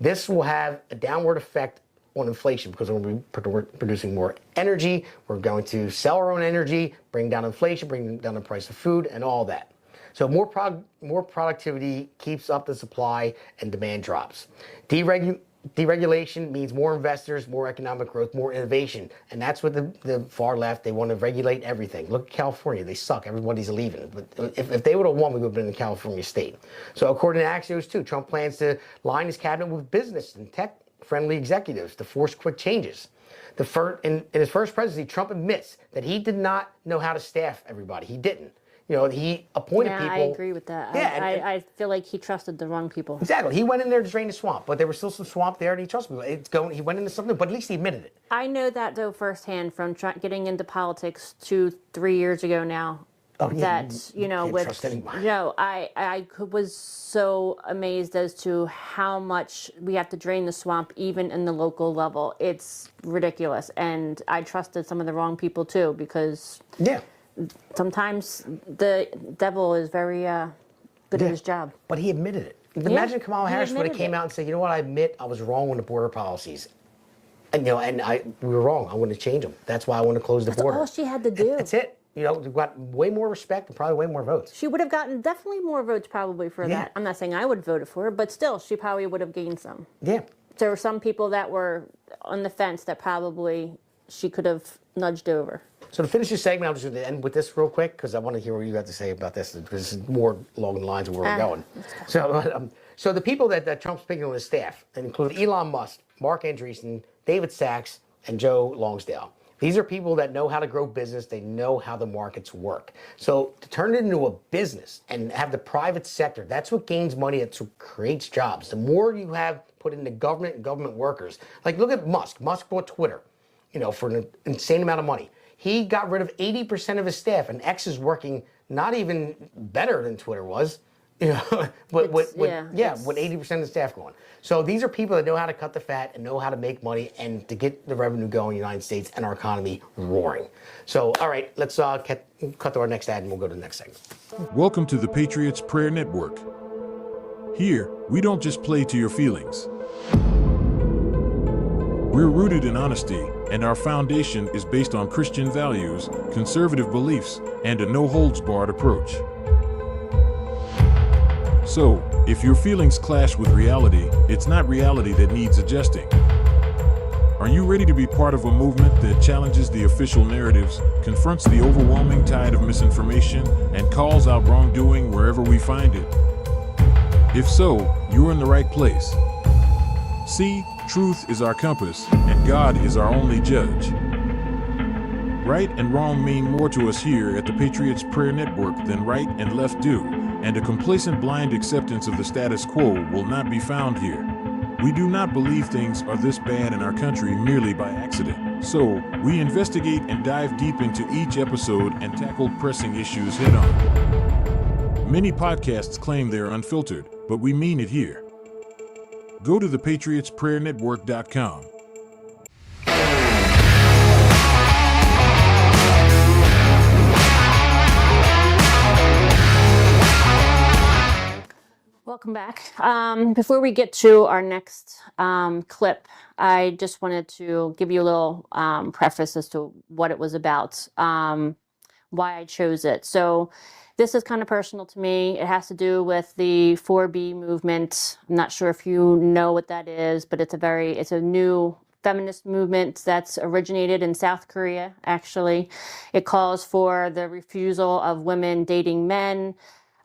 This will have a downward effect on inflation because we're going to be producing more energy. We're going to sell our own energy, bring down inflation, bring down the price of food, and all that. So more productivity keeps up the supply and demand drops. Deregulation means more investors, more economic growth, more innovation. And that's what the far left, they want to regulate everything. Look at California, they suck, everybody's leaving. But if they would have won, we would have been in California state. So according to Axios too, Trump plans to line his cabinet with business and tech-friendly executives to force quick changes. In his first presidency, Trump admits that he did not know how to staff everybody. He didn't. You know, he appointed people. I agree with that. Yeah, I feel like he trusted the wrong people. Exactly. He went in there to drain the swamp, but there was still some swamp there, and he trusted people. He went into something, but at least he admitted it. I know that, though, firsthand from getting into politics 2-3 years ago now. Oh, yeah. That, you know, can't trust anyone. I was so amazed as to how much we have to drain the swamp, even in the local level. It's ridiculous. And I trusted some of the wrong people, too, because... Yeah. Sometimes the devil is very good at his job. But he admitted it. Imagine Kamala Harris would have came out and said, you know what, I admit I was wrong on the border policies. And, you know, we were wrong. I want to change them. That's why I want to close the border. That's all she had to do. That's it. You know, we've got way more respect and probably way more votes. She would have gotten definitely more votes probably for that. I'm not saying I would have voted for her, but still, she probably would have gained some. Yeah. There were some people that were on the fence that probably she could have nudged over. So to finish this segment, I'm just going to end with this real quick because I want to hear what you have to say about this because this is more along the lines of where we're going. So the people that Trump's picking on his staff include Elon Musk, Mark Andreessen, David Sachs, and Joe Longsdale. These are people that know how to grow business. They know how the markets work. So to turn it into a business and have the private sector, that's what gains money. That's what creates jobs. The more you have put into government and government workers, like look at Musk. Musk bought Twitter, you know, for an insane amount of money. He got rid of 80% of his staff, and X is working not even better than Twitter was. You know, with 80% of the staff going. So these are people that know how to cut the fat and know how to make money and to get the revenue going in the United States and our economy roaring. So, all right, let's cut to our next ad and we'll go to the next segment. Welcome to the Patriots Prayer Network. Here, we don't just play to your feelings. We're rooted in honesty, and our foundation is based on Christian values, conservative beliefs, and a no-holds-barred approach. So, if your feelings clash with reality, it's not reality that needs adjusting. Are you ready to be part of a movement that challenges the official narratives, confronts the overwhelming tide of misinformation, and calls out wrongdoing wherever we find it? If so, you're in the right place. See, truth is our compass, and God is our only judge. Right and wrong mean more to us here at the Patriots Prayer Network than right and left do, and a complacent blind acceptance of the status quo will not be found here. We do not believe things are this bad in our country merely by accident. So, we investigate and dive deep into each episode and tackle pressing issues head on. Many podcasts claim they're unfiltered, but we mean it here. Go to thepatriotsprayernetwork.com. Welcome back. Before we get to our next clip, I just wanted to give you a little preface as to what it was about, why I chose it. So this is kind of personal to me. It has to do with the 4B movement. I'm not sure if you know what that is, but it's a new feminist movement that's originated in South Korea, actually. It calls for the refusal of women dating men,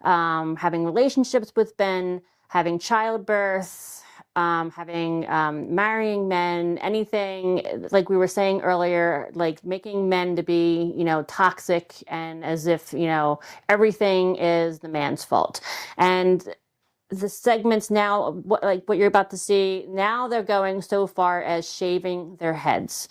having relationships with men, having childbirth, marrying men, anything, like we were saying earlier, like making men to be, toxic and as if, everything is the man's fault. And the segments now, what you're about to see, now they're going so far as shaving their heads.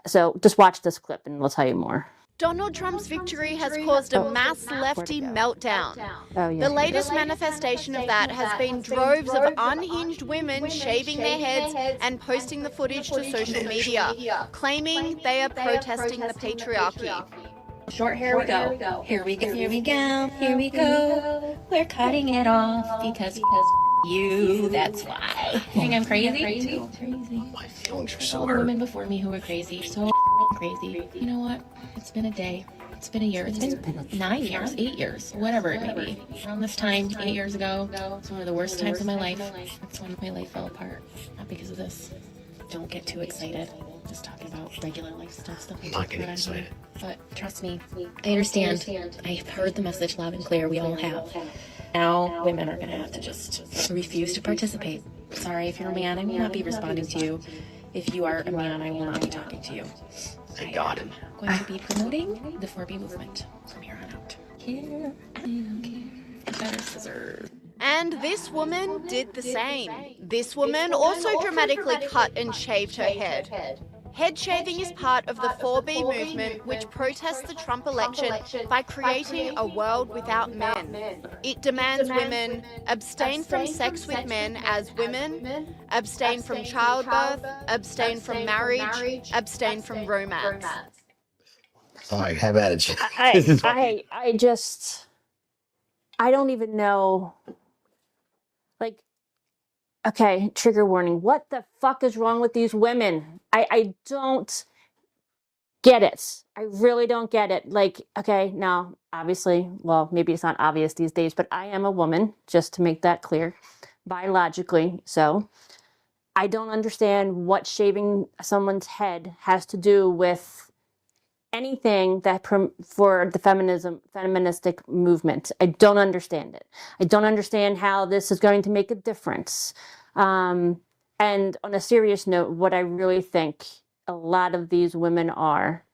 So just watch this clip and we'll tell you more. Donald Trump's victory has caused a mass lefty meltdown. The latest manifestation of that has been droves of unhinged women shaving their heads and posting the footage to social media, claiming they are protesting the patriarchy. Short hair, we go. Here we go. Here we go. Here we go. We're cutting it off because you. That's why. You think I'm crazy? My feelings are so All the hurt. women before me who were crazy, so crazy. You know what? It's been a day. It's been a year. It's been 9 years, 8 years, whatever it may be. Around this time, 8 years ago, it's one of the worst times of my life. It's when my life fell apart. Not because of this. Don't get too excited. Just talking about regular life stuff. I'm not getting excited. But trust me, I understand. I've heard the message loud and clear. We all have. Now, women are going to have to just refuse to participate. Sorry, if you're a man, I will not be responding to you. If you are a man, I will not be talking to you. Thank God. I'm going to be promoting the 4B movement from here on out. Here, I don't care. Better scissors. And this woman did the same. This woman also dramatically cut and shaved her head. Head shaving is part of the 4B movement, which protests the Trump election by creating a world without men. It demands women abstain from sex with men as women, abstain from childbirth, abstain from marriage, abstain from romance. Sorry, have at it. I don't even know. Like, okay, trigger warning. What the fuck is wrong with these women? I don't get it. I really don't get it. Like, okay, now, obviously, well, maybe it's not obvious these days, but I am a woman, just to make that clear, biologically. So I don't understand what shaving someone's head has to do with anything that for the feministic movement. I don't understand it. I don't understand how this is going to make a difference. And on a serious note, what I really think a lot of these women are,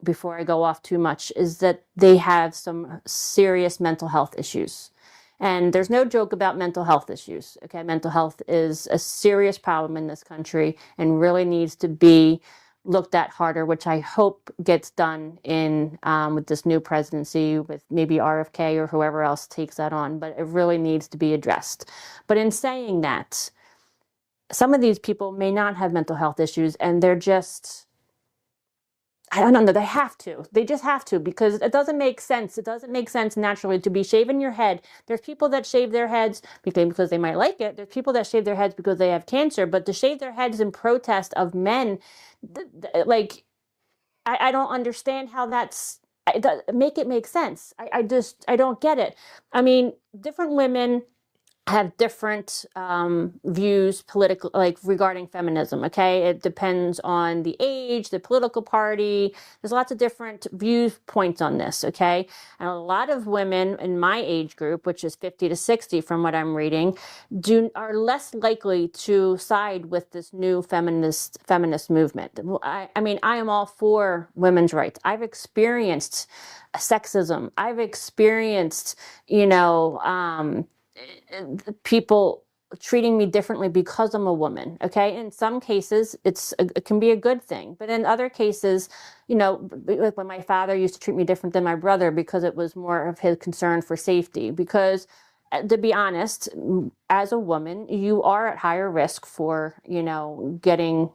before I go off too much, is that they have some serious mental health issues. And there's no joke about mental health issues. Okay, mental health is a serious problem in this country and really needs to be looked at harder, which I hope gets done in with this new presidency, with maybe RFK or whoever else takes that on. But it really needs to be addressed. But in saying that, some of these people may not have mental health issues, and they're just, I don't know, they have to. They just have to, because it doesn't make sense. It doesn't make sense naturally to be shaving your head. There's people that shave their heads because they might like it. There's people that shave their heads because they have cancer, but to shave their heads in protest of men, like, I don't understand how that's, make it make sense. I don't get it. I mean, different women have different views political, like regarding feminism. Okay, it depends on the age, the political party. There's lots of different viewpoints on this. Okay, and a lot of women in my age group, which is 50 to 60, from what I'm reading, are less likely to side with this new feminist movement. I mean, I am all for women's rights. I've experienced sexism. I've experienced, people treating me differently because I'm a woman. Okay, in some cases it can be a good thing, but in other cases, like when my father used to treat me different than my brother because it was more of his concern for safety. Because to be honest, as a woman, you are at higher risk for getting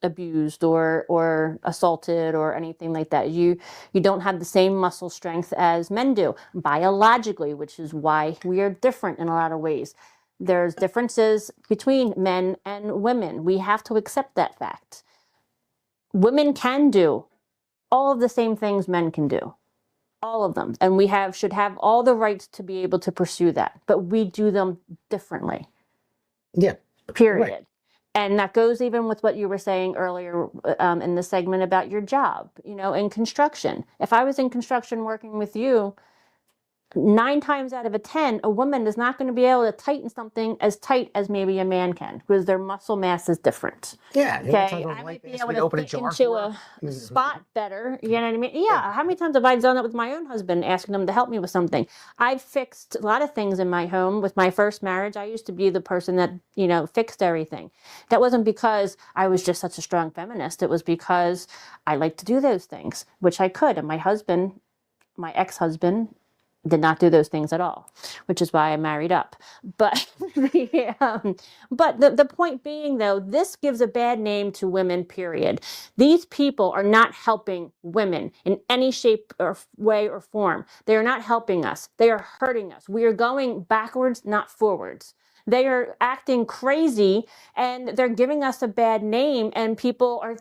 abused or assaulted or anything like that. You don't have the same muscle strength as men do biologically, which is why we are different in a lot of ways. There's differences between men and women. We have to accept that fact. Women can do all of the same things men can do. All of them. And we should have all the rights to be able to pursue that. But we do them differently. Yeah. Period. Right. And that goes even with what you were saying earlier in the segment about your job, in construction. If I was in construction working with you, 9 times out of 10, a woman is not going to be able to tighten something as tight as maybe a man can, because their muscle mass is different. Yeah. Okay. I might be able to fit into a spot better. You know what I mean? Yeah. How many times have I done that with my own husband, asking him to help me with something? I've fixed a lot of things in my home. With my first marriage, I used to be the person that, fixed everything. That wasn't because I was just such a strong feminist. It was because I like to do those things, which I could. And my ex-husband, Did not do those things at all, which is why I married up. But the point being, though, this gives a bad name to women, period. These people are not helping women in any shape or way or form. They are not helping us. They are hurting us. We are going backwards, not forwards. They are acting crazy and they're giving us a bad name, and people are,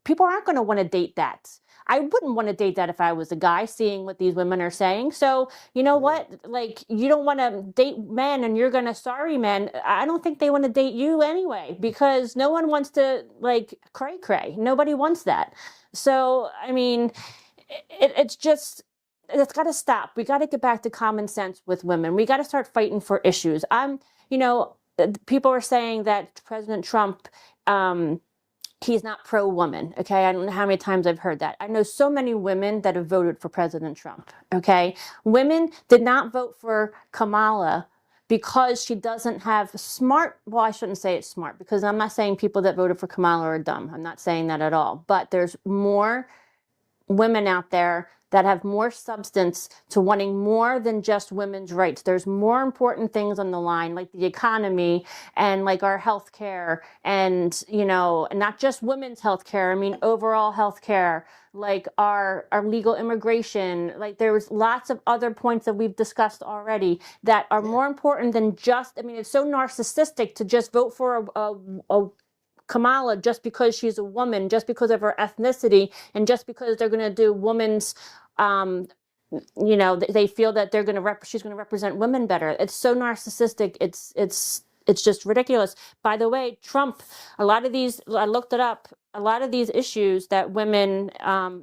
people aren't going to want to date that. I wouldn't want to date that if I was a guy, seeing what these women are saying. So, you know what? Like, you don't want to date men and you're going to, sorry, men. I don't think they want to date you anyway, because no one wants to, like, cray-cray. Nobody wants that. So, I mean, it's just, it's got to stop. We got to get back to common sense with women. We got to start fighting for issues. People are saying that President Trump, he's not pro-woman, okay? I don't know how many times I've heard that. I know so many women that have voted for President Trump, okay? Women did not vote for Kamala because she doesn't have well, I shouldn't say it's smart, because I'm not saying people that voted for Kamala are dumb. I'm not saying that at all. But there's more women out there that have more substance to wanting more than just women's rights. There's more important things on the line, like the economy and like our health care, and, not just women's health care. I mean, overall health care, like our legal immigration. Like, there's lots of other points that we've discussed already that are more important than just, it's so narcissistic to just vote for a Kamala just because she's a woman, just because of her ethnicity, and just because they're going to do women's, they feel that she's going to represent women better. It's so narcissistic. It's just ridiculous. By the way, Trump, I looked it up. A lot of these issues that women,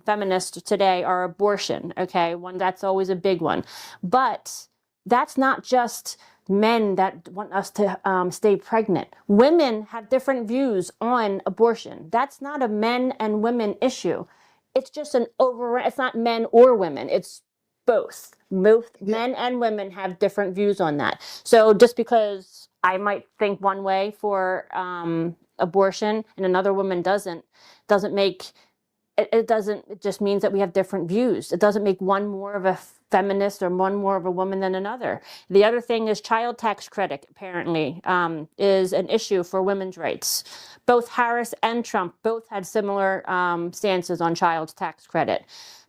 feminists today, are abortion. Okay, that's always a big one, but that's not just men that want us to stay pregnant. Women have different views on abortion. That's not a men and women issue. It's just it's not men or women. It's both. Both men and women have different views on that. So just because I might think one way for abortion and another woman doesn't make it just means that we have different views. It doesn't make one more of a feminist or one more of a woman than another. The other thing is child tax credit, apparently, is an issue for women's rights. Both Harris and Trump both had similar stances on child tax credit.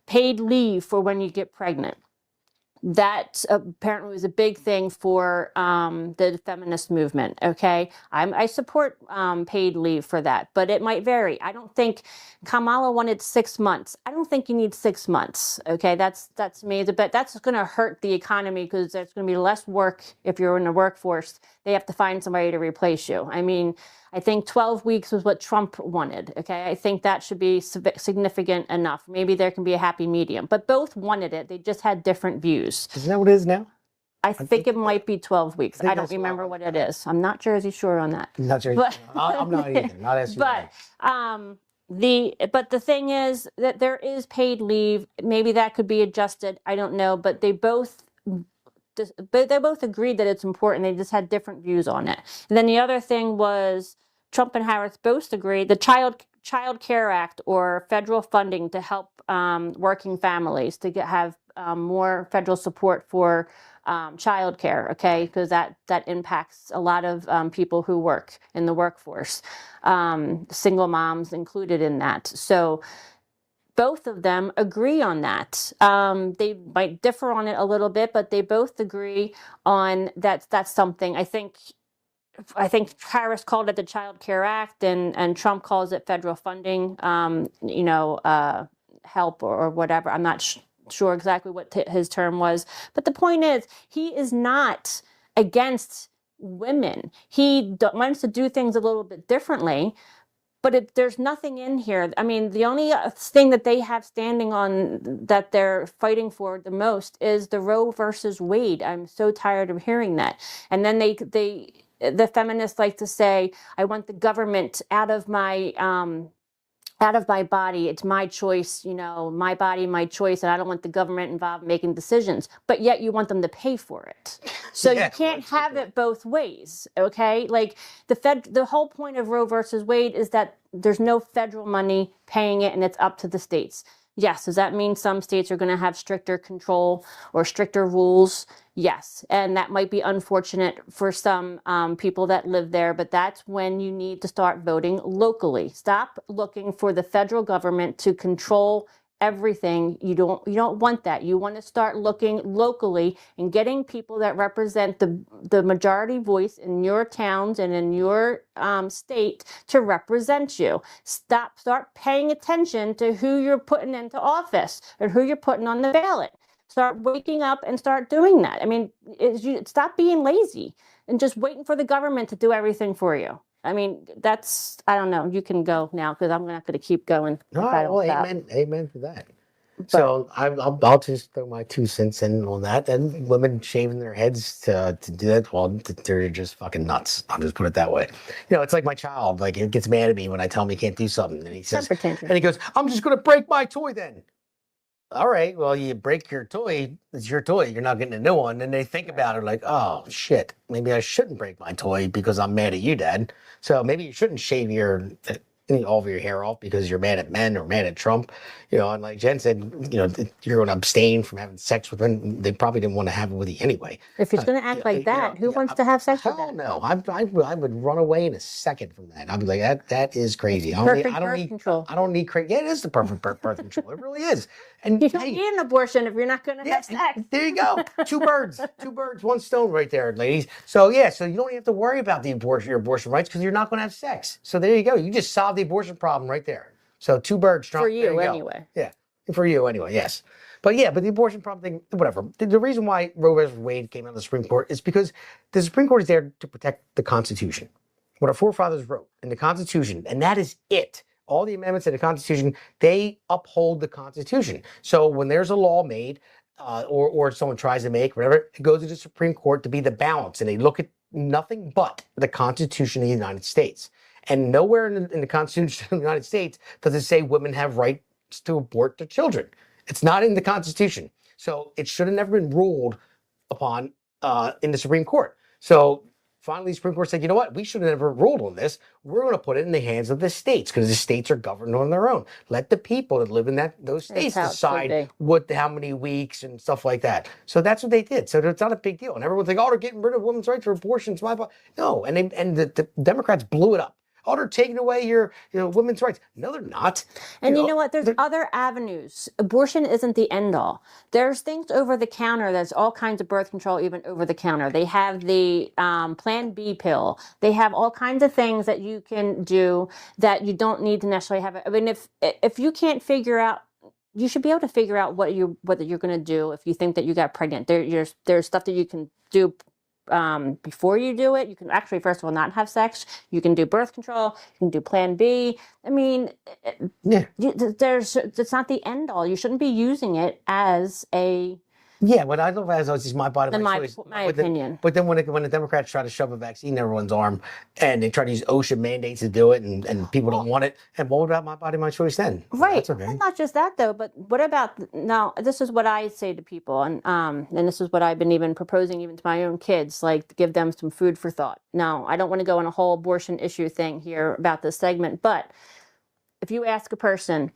Paid leave for when you get pregnant. That apparently was a big thing for the feminist movement, okay? I support paid leave for that, but it might vary. I don't think Kamala wanted 6 months. I don't think you need 6 months, okay? That's me. But that's going to hurt the economy, because there's going to be less work if you're in the workforce. They have to find somebody to replace you. I think 12 weeks was what Trump wanted, okay? I think that should be significant enough. Maybe there can be a happy medium. But both wanted it. They just had different views. Isn't that what it is now? I think it might be 12 weeks. I don't remember what it is. I'm not Jersey Shore on that. Not Jersey. I'm not either. Not as you but the thing is that there is paid leave. Maybe that could be adjusted. I don't know. But they both agreed that it's important. They just had different views on it. And then the other thing was Trump and Harris both agreed the Child Care Act, or federal funding to help working families to have more federal support for child care, okay? Because that impacts a lot of people who work in the workforce, single moms included in that. So both of them agree on that. They might differ on it a little bit, but they both agree on that. That's something. I think Harris called it the Child Care Act, and Trump calls it federal funding, help or whatever. I'm not sure exactly what his term was. But the point is, he is not against women. He wants to do things a little bit differently. But there's nothing in here. The only thing that they have standing on that they're fighting for the most is the Roe versus Wade. I'm so tired of hearing that. And then the feminists like to say, I want the government out of my body. It's my choice, my body, my choice, and I don't want the government involved making decisions. But yet you want them to pay for it. So you can't have it both ways, okay? Like the whole point of Roe versus Wade is that there's no federal money paying it, and it's up to the states. Yes. Does that mean some states are going to have stricter control or stricter rules? Yes. And that might be unfortunate for some people that live there, but that's when you need to start voting locally. Stop looking for the federal government to control everything. You don't want that. You want to start looking locally and getting people that represent the majority voice in your towns and in your state to represent you. Start paying attention to who you're putting into office or who you're putting on the ballot. Start waking up and start doing that. I mean, stop being lazy and just waiting for the government to do everything for you. I mean, I don't know. You can go now because I'm not going to keep going. All right, well, amen to that. So I'll just throw my 2 cents in on that. And women shaving their heads to do that, well, they're just fucking nuts. I'll just put it that way. You know, it's like my child. Like, it gets mad at me when I tell him he can't do something, and he says, and he goes, "I'm just going to break my toy then." All right, well, you break your toy. It's your toy. You're not getting a new one. And they think about it like, oh, shit, maybe I shouldn't break my toy because I'm mad at you, Dad. So maybe you shouldn't shave all of your hair off because you're mad at men or mad at Trump. You know, and like Jen said, you know, you're going to abstain from having sex with men. They probably didn't want to have it with you anyway. If he's going to act like that, who wants to have sex with Hell that? no. I would run away in a second from that. I'd be like, that is crazy. I don't need crazy. Yeah, it is the perfect birth control. It really is. And you don't need an abortion if you're not going to have sex. There you go. Two birds, one stone right there, ladies. So yeah, so you don't have to worry about your abortion rights because you're not going to have sex. So there you go. You just solved the abortion problem right there. So 2 birds. For you anyway. Yeah, for you anyway. Yes, but the abortion problem thing, whatever. The reason why Roe vs. Wade came out of the Supreme Court is because the Supreme Court is there to protect the Constitution, what our forefathers wrote in the Constitution, and that is it. All the amendments in the Constitution, they uphold the Constitution. So when there's a law made, or someone tries to make, whatever, it goes to the Supreme Court to be the balance, and they look at nothing but the Constitution of the United States. And nowhere in the Constitution of the United States does it say women have rights to abort their children. It's not in the Constitution. So it should have never been ruled upon in the Supreme Court. So finally, the Supreme Court said, you know what? We should have never ruled on this. We're going to put it in the hands of the states because the states are governed on their own. Let the people that live in those states decide how many weeks and stuff like that. So that's what they did. So it's not a big deal. And everyone's like, oh, they're getting rid of women's rights for abortions. No, and the Democrats blew it up. Oh, they're taking away your women's rights. No, they're not. And you know what? There's other avenues. Abortion isn't the end all. There's things over the counter. There's all kinds of birth control, even over the counter. They have the Plan B pill. They have all kinds of things that you can do that you don't need to necessarily have. I mean, if you can't figure out, you should be able to figure out what you're going to do if you think that you got pregnant. There's stuff that you can do before you do it. You can actually, first of all, not have sex. You can do birth control. You can do Plan B. I mean, it's not the end all. You shouldn't be using it as a... Yeah, what I love as is my body, my choice. My opinion. But then when the Democrats try to shove a vaccine in everyone's arm and they try to use OSHA mandates to do it and people don't want it, and what about my body, my choice then? Right. That's okay. Well, not just that though, but what about, now this is what I say to people, and this is what I've been even proposing even to my own kids, like to give them some food for thought. Now, I don't want to go on a whole abortion issue thing here about this segment, but if you ask a person,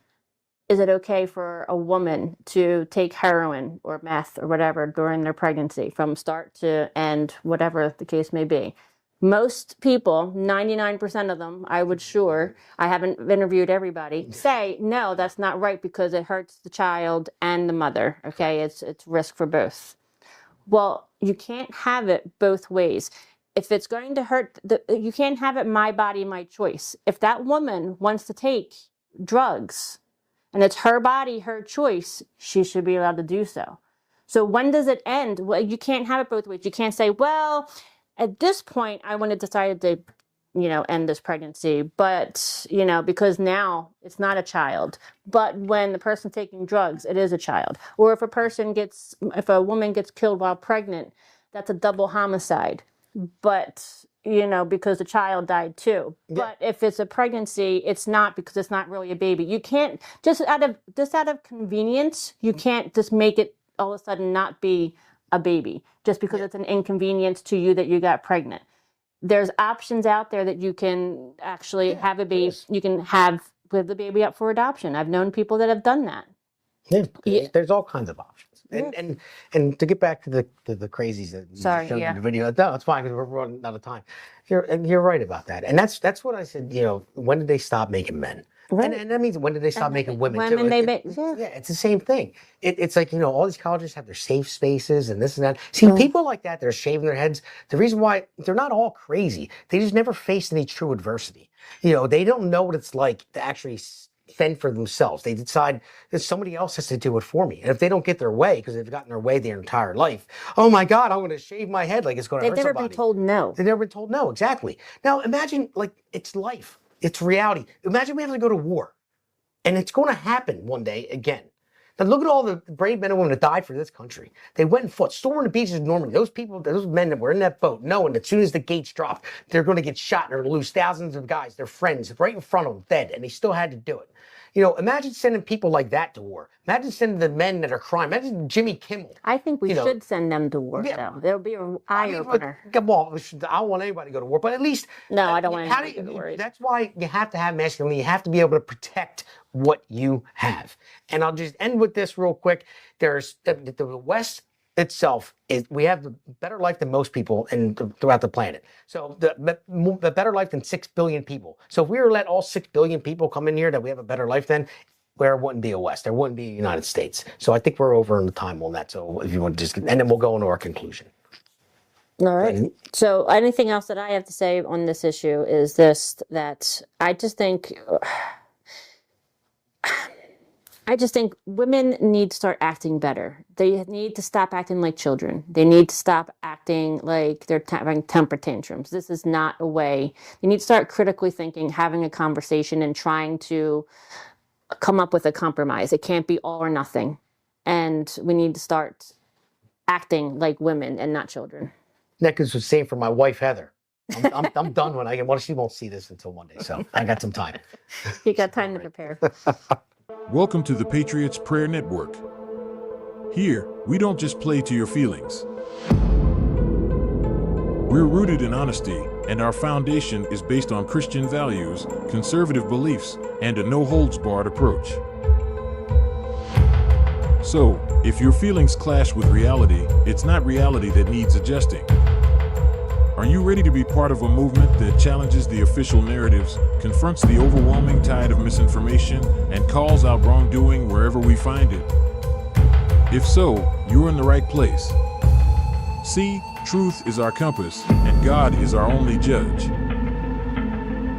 is it okay for a woman to take heroin or meth or whatever during their pregnancy from start to end, whatever the case may be? Most people, 99% of them, I haven't interviewed everybody, say, no, that's not right because it hurts the child and the mother, okay? It's risk for both. Well, you can't have it both ways. If it's going to hurt, you can't have it my body, my choice. If that woman wants to take drugs, and it's her body, her choice, she should be allowed to do so. So when does it end? Well, you can't have it both ways. You can't say, well, at this point, I would have decided to, end this pregnancy, but, because now it's not a child. But when the person's taking drugs, it is a child. Or if a woman gets killed while pregnant, that's a double homicide. But because the child died too. Yeah. But if it's a pregnancy, it's not, because it's not really a baby. You can't just out of convenience, you can't just make it all of a sudden not be a baby just because it's an inconvenience to you that you got pregnant. There's options out there that you can actually have a baby. You can give the baby up for adoption. I've known people that have done that. Yeah, there's all kinds of options. And to get back to the crazies that you Sorry, showed yeah. in the video, no, it's fine because we're running out of time. You're right about that, and that's what I said. When did they stop making men? Right. And that means when did they stop making women? Women, too? they It- make Yeah, it's the same thing. It's like, all these colleges have their safe spaces and this and that. See, people like that, they're shaving their heads. The reason why they're not all crazy, they just never faced any true adversity. They don't know what it's like to actually fend for themselves. They decide that somebody else has to do it for me. And if they don't get their way, because they've gotten their way their entire life, oh my God, I'm going to shave my head like it's going to hurt They've never somebody. been told no. They've never been told no, exactly. Now imagine, it's life. It's reality. Imagine we have to go to war. And it's going to happen one day again. Now look at all the brave men and women that died for this country. They went and fought, storming the beaches of Normandy. Those people, those men that were in that boat, knowing that as soon as the gates dropped, they're going to get shot and they're going to lose thousands of guys, their friends, right in front of them, dead, and they still had to do it. Imagine sending people like that to war. Imagine sending the men that are crying. Imagine Jimmy Kimmel. I think we should send them to war, though. There'll be an eye-opener. Well, I don't want anybody to go to war, but at least... No, I don't want anybody to go to war. That's why you have to have masculinity. You have to be able to protect what you have. And I'll just end with this real quick. There's the West itself we have a better life than most people throughout the planet. So the better life than 6 billion people. So if we were to let all 6 billion people come in here that we have a better life than, there wouldn't be a West. There wouldn't be a United States. So I think we're over in the time on that. So if you want to and then we'll go into our conclusion. All right. So anything else that I have to say on this issue is this, that I just think women need to start acting better. They need to stop acting like children. They need to stop acting like they're having temper tantrums. This is not a way. They need to start critically thinking, having a conversation, and trying to come up with a compromise. It can't be all or nothing. And we need to start acting like women and not children. That is the same for my wife, Heather. I'm done when I get. Well, she won't see this until Monday, so I got some time. You got time to prepare. Welcome to the Patriots Prayer Network. Here, we don't just play to your feelings. We're rooted in honesty, and our foundation is based on Christian values, conservative beliefs, and a no-holds-barred approach. So, if your feelings clash with reality, it's not reality that needs adjusting. Are you ready to be part of a movement that challenges the official narratives, confronts the overwhelming tide of misinformation, and calls out wrongdoing wherever we find it? If so, you're in the right place. See, truth is our compass, and God is our only judge.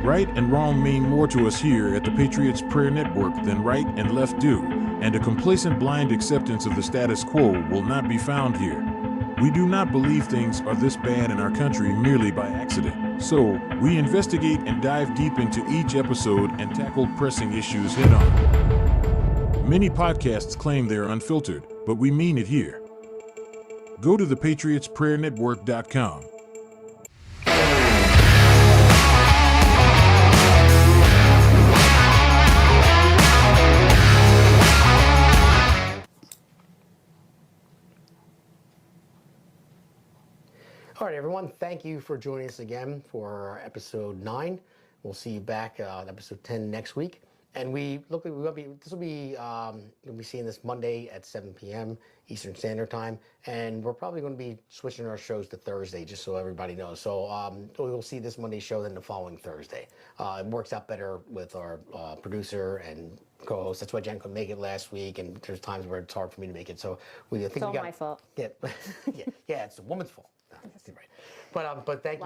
Right and wrong mean more to us here at the Patriots Prayer Network than right and left do, and a complacent blind acceptance of the status quo will not be found here. We do not believe things are this bad in our country merely by accident. So, we investigate and dive deep into each episode and tackle pressing issues head on. Many podcasts claim they're unfiltered, but we mean it here. Go to thepatriotsprayernetwork.com. All right, everyone. Thank you for joining us again for episode 9. We'll see you back on episode 10 next week. And we'll be seeing this Monday at 7 p.m. Eastern Standard Time. And we're probably going to be switching our shows to Thursday, just so everybody knows. So we'll see this Monday show than the following Thursday. It works out better with our producer and co-host. That's why Jen couldn't make it last week, and there's times where it's hard for me to make it. So It's all my fault. Yeah, yeah, it's the woman's fault. No, that's right. But thank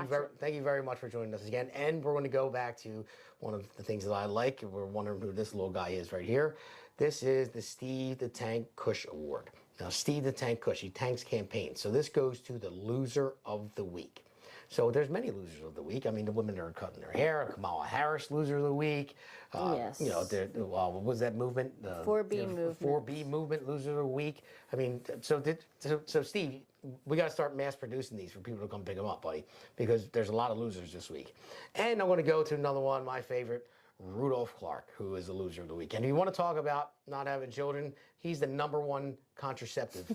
you very much for joining us again. And we're going to go back to one of the things that I like. We're wondering who this little guy is right here. This is the Steve the Tank Cush Award. Now, Steve the Tank Cush, he tanks campaigns. So this goes to the loser of the week. So there's many losers of the week. I mean, the women that are cutting their hair, Kamala Harris, loser of the week. Yes. What was that movement? The 4B movement. 4B movement, loser of the week. I mean, so Steve, we got to start mass producing these for people to come pick them up, buddy, because there's a lot of losers this week. And I'm going to go to another one, my favorite, Rudolph Clark, who is the loser of the week. And if you want to talk about not having children, he's the #1 contraceptive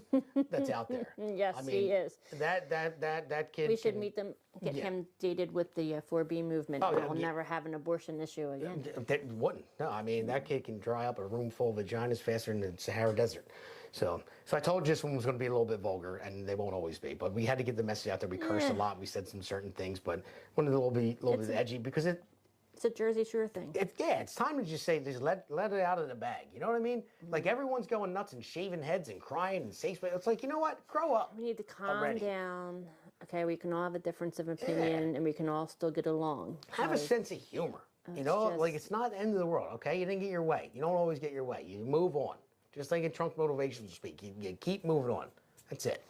that's out there. Yes, I mean, he is. That kid. We should meet them, get him dated with the 4B movement. Oh, yeah, We'll yeah. never have an abortion issue again. That wouldn't. No, I mean, that kid can dry up a room full of vaginas faster than the Sahara Desert. So I told you this one was going to be a little bit vulgar, and they won't always be. But we had to get the message out there. We cursed a lot. We said some certain things, but wanted a little bit edgy because it's a Jersey Shore thing. It's time to just say, just let it out of the bag. You know what I mean? Like everyone's going nuts and shaving heads and crying and safe. It's like, you know what? Grow up. We need to calm down. Okay, we can all have a difference of opinion, and we can all still get along. Have a sense of humor. You know, like it's not the end of the world. Okay, you didn't get your way. You don't always get your way. You move on. Just like in Trump motivational speak, you keep moving on. That's it.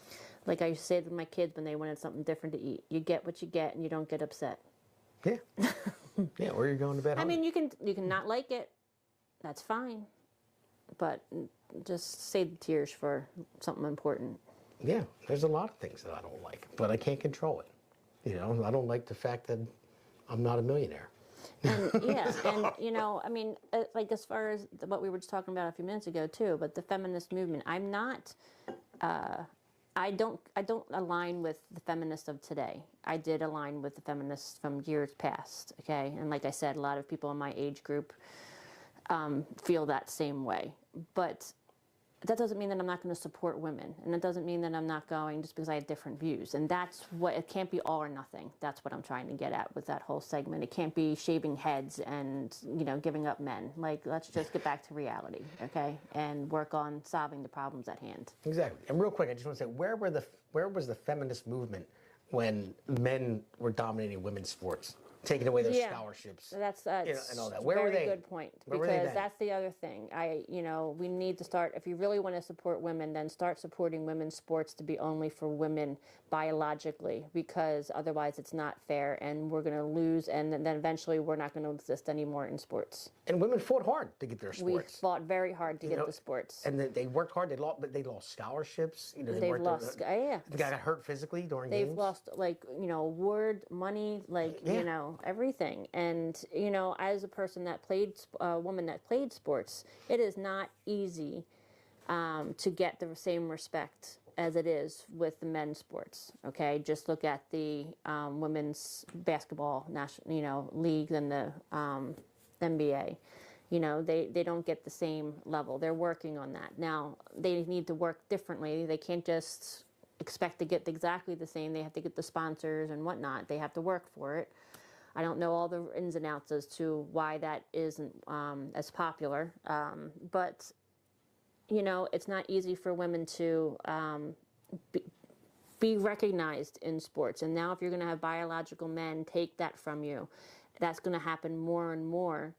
Like I used to say to my kids when they wanted something different to eat, you get what you get, and you don't get upset. Yeah. Yeah, or you're going to bed. I mean, you can not like it. That's fine. But just save the tears for something important. Yeah, there's a lot of things that I don't like, but I can't control it. You know, I don't like the fact that I'm not a millionaire. And and you know, I mean, like as far as what we were just talking about a few minutes ago too, but the feminist movement, I'm not. I don't align with the feminists of today. I did align with the feminists from years past, okay? And like I said, a lot of people in my age group feel that same way. But that doesn't mean that I'm not going to support women. And it doesn't mean that I'm not going just because I have different views. And that's what, it can't be all or nothing. That's what I'm trying to get at with that whole segment. It can't be shaving heads and, you know, giving up men. Like, let's just get back to reality, okay? And work on solving the problems at hand. Exactly. And real quick, I just want to say, where was the feminist movement when men were dominating women's sports? Taking away their scholarships. That's and all that. Where were they? Good point. Where were they Because then? that's the other thing. We need to start, if you really want to support women, then start supporting women's sports to be only for women biologically, because otherwise it's not fair and we're going to lose, and then eventually we're not going to exist anymore in sports. And women fought hard to get their sports. We fought very hard to get the sports. And they worked hard. They lost scholarships. You know, They've lost, The guy got hurt physically during They've games. lost, award, money, everything. And, as a person that a woman that played sports, it is not easy to get the same respect as it is with the men's sports. Okay, just look at the women's basketball national league and the NBA. They don't get the same level. They're working on that. Now, they need to work differently. They can't just expect to get exactly the same. They have to get the sponsors and whatnot. They have to work for it. I don't know all the ins and outs as to why that isn't as popular. But, it's not easy for women to be recognized in sports. And now if you're going to have biological men take that from you, that's going to happen more and more.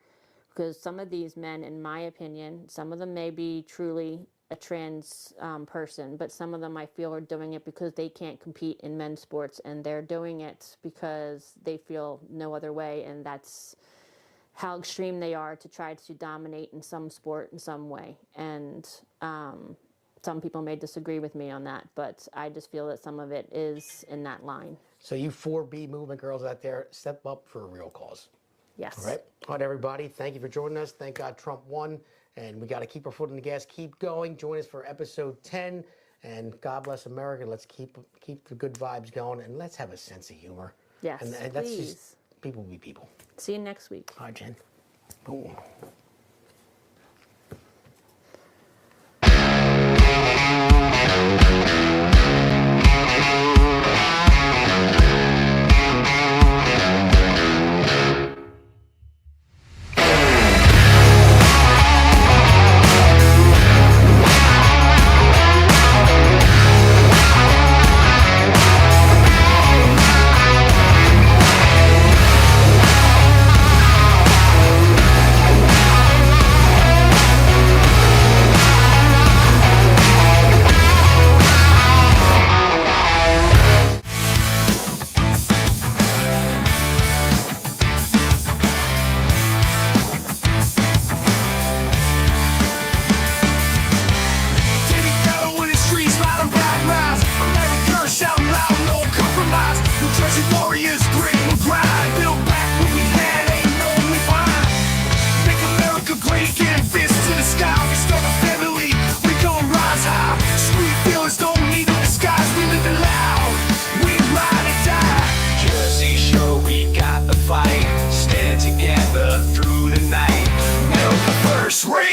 Because some of these men, in my opinion, some of them may be truly a trans person, but some of them I feel are doing it because they can't compete in men's sports, and they're doing it because they feel no other way, and that's how extreme they are to try to dominate in some sport in some way. And some people may disagree with me on that, but I just feel that some of it is in that line. So you 4B movement girls out there, step up for a real cause. Yes. All right, everybody. Thank you for joining us. Thank God Trump won, and we got to keep our foot on the gas, keep going. Join us for episode 10, and God bless America. Let's keep the good vibes going, and let's have a sense of humor. Yes, and that's please. Just people be people. See you next week. Bye, Jen. Boom.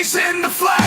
raising the flag.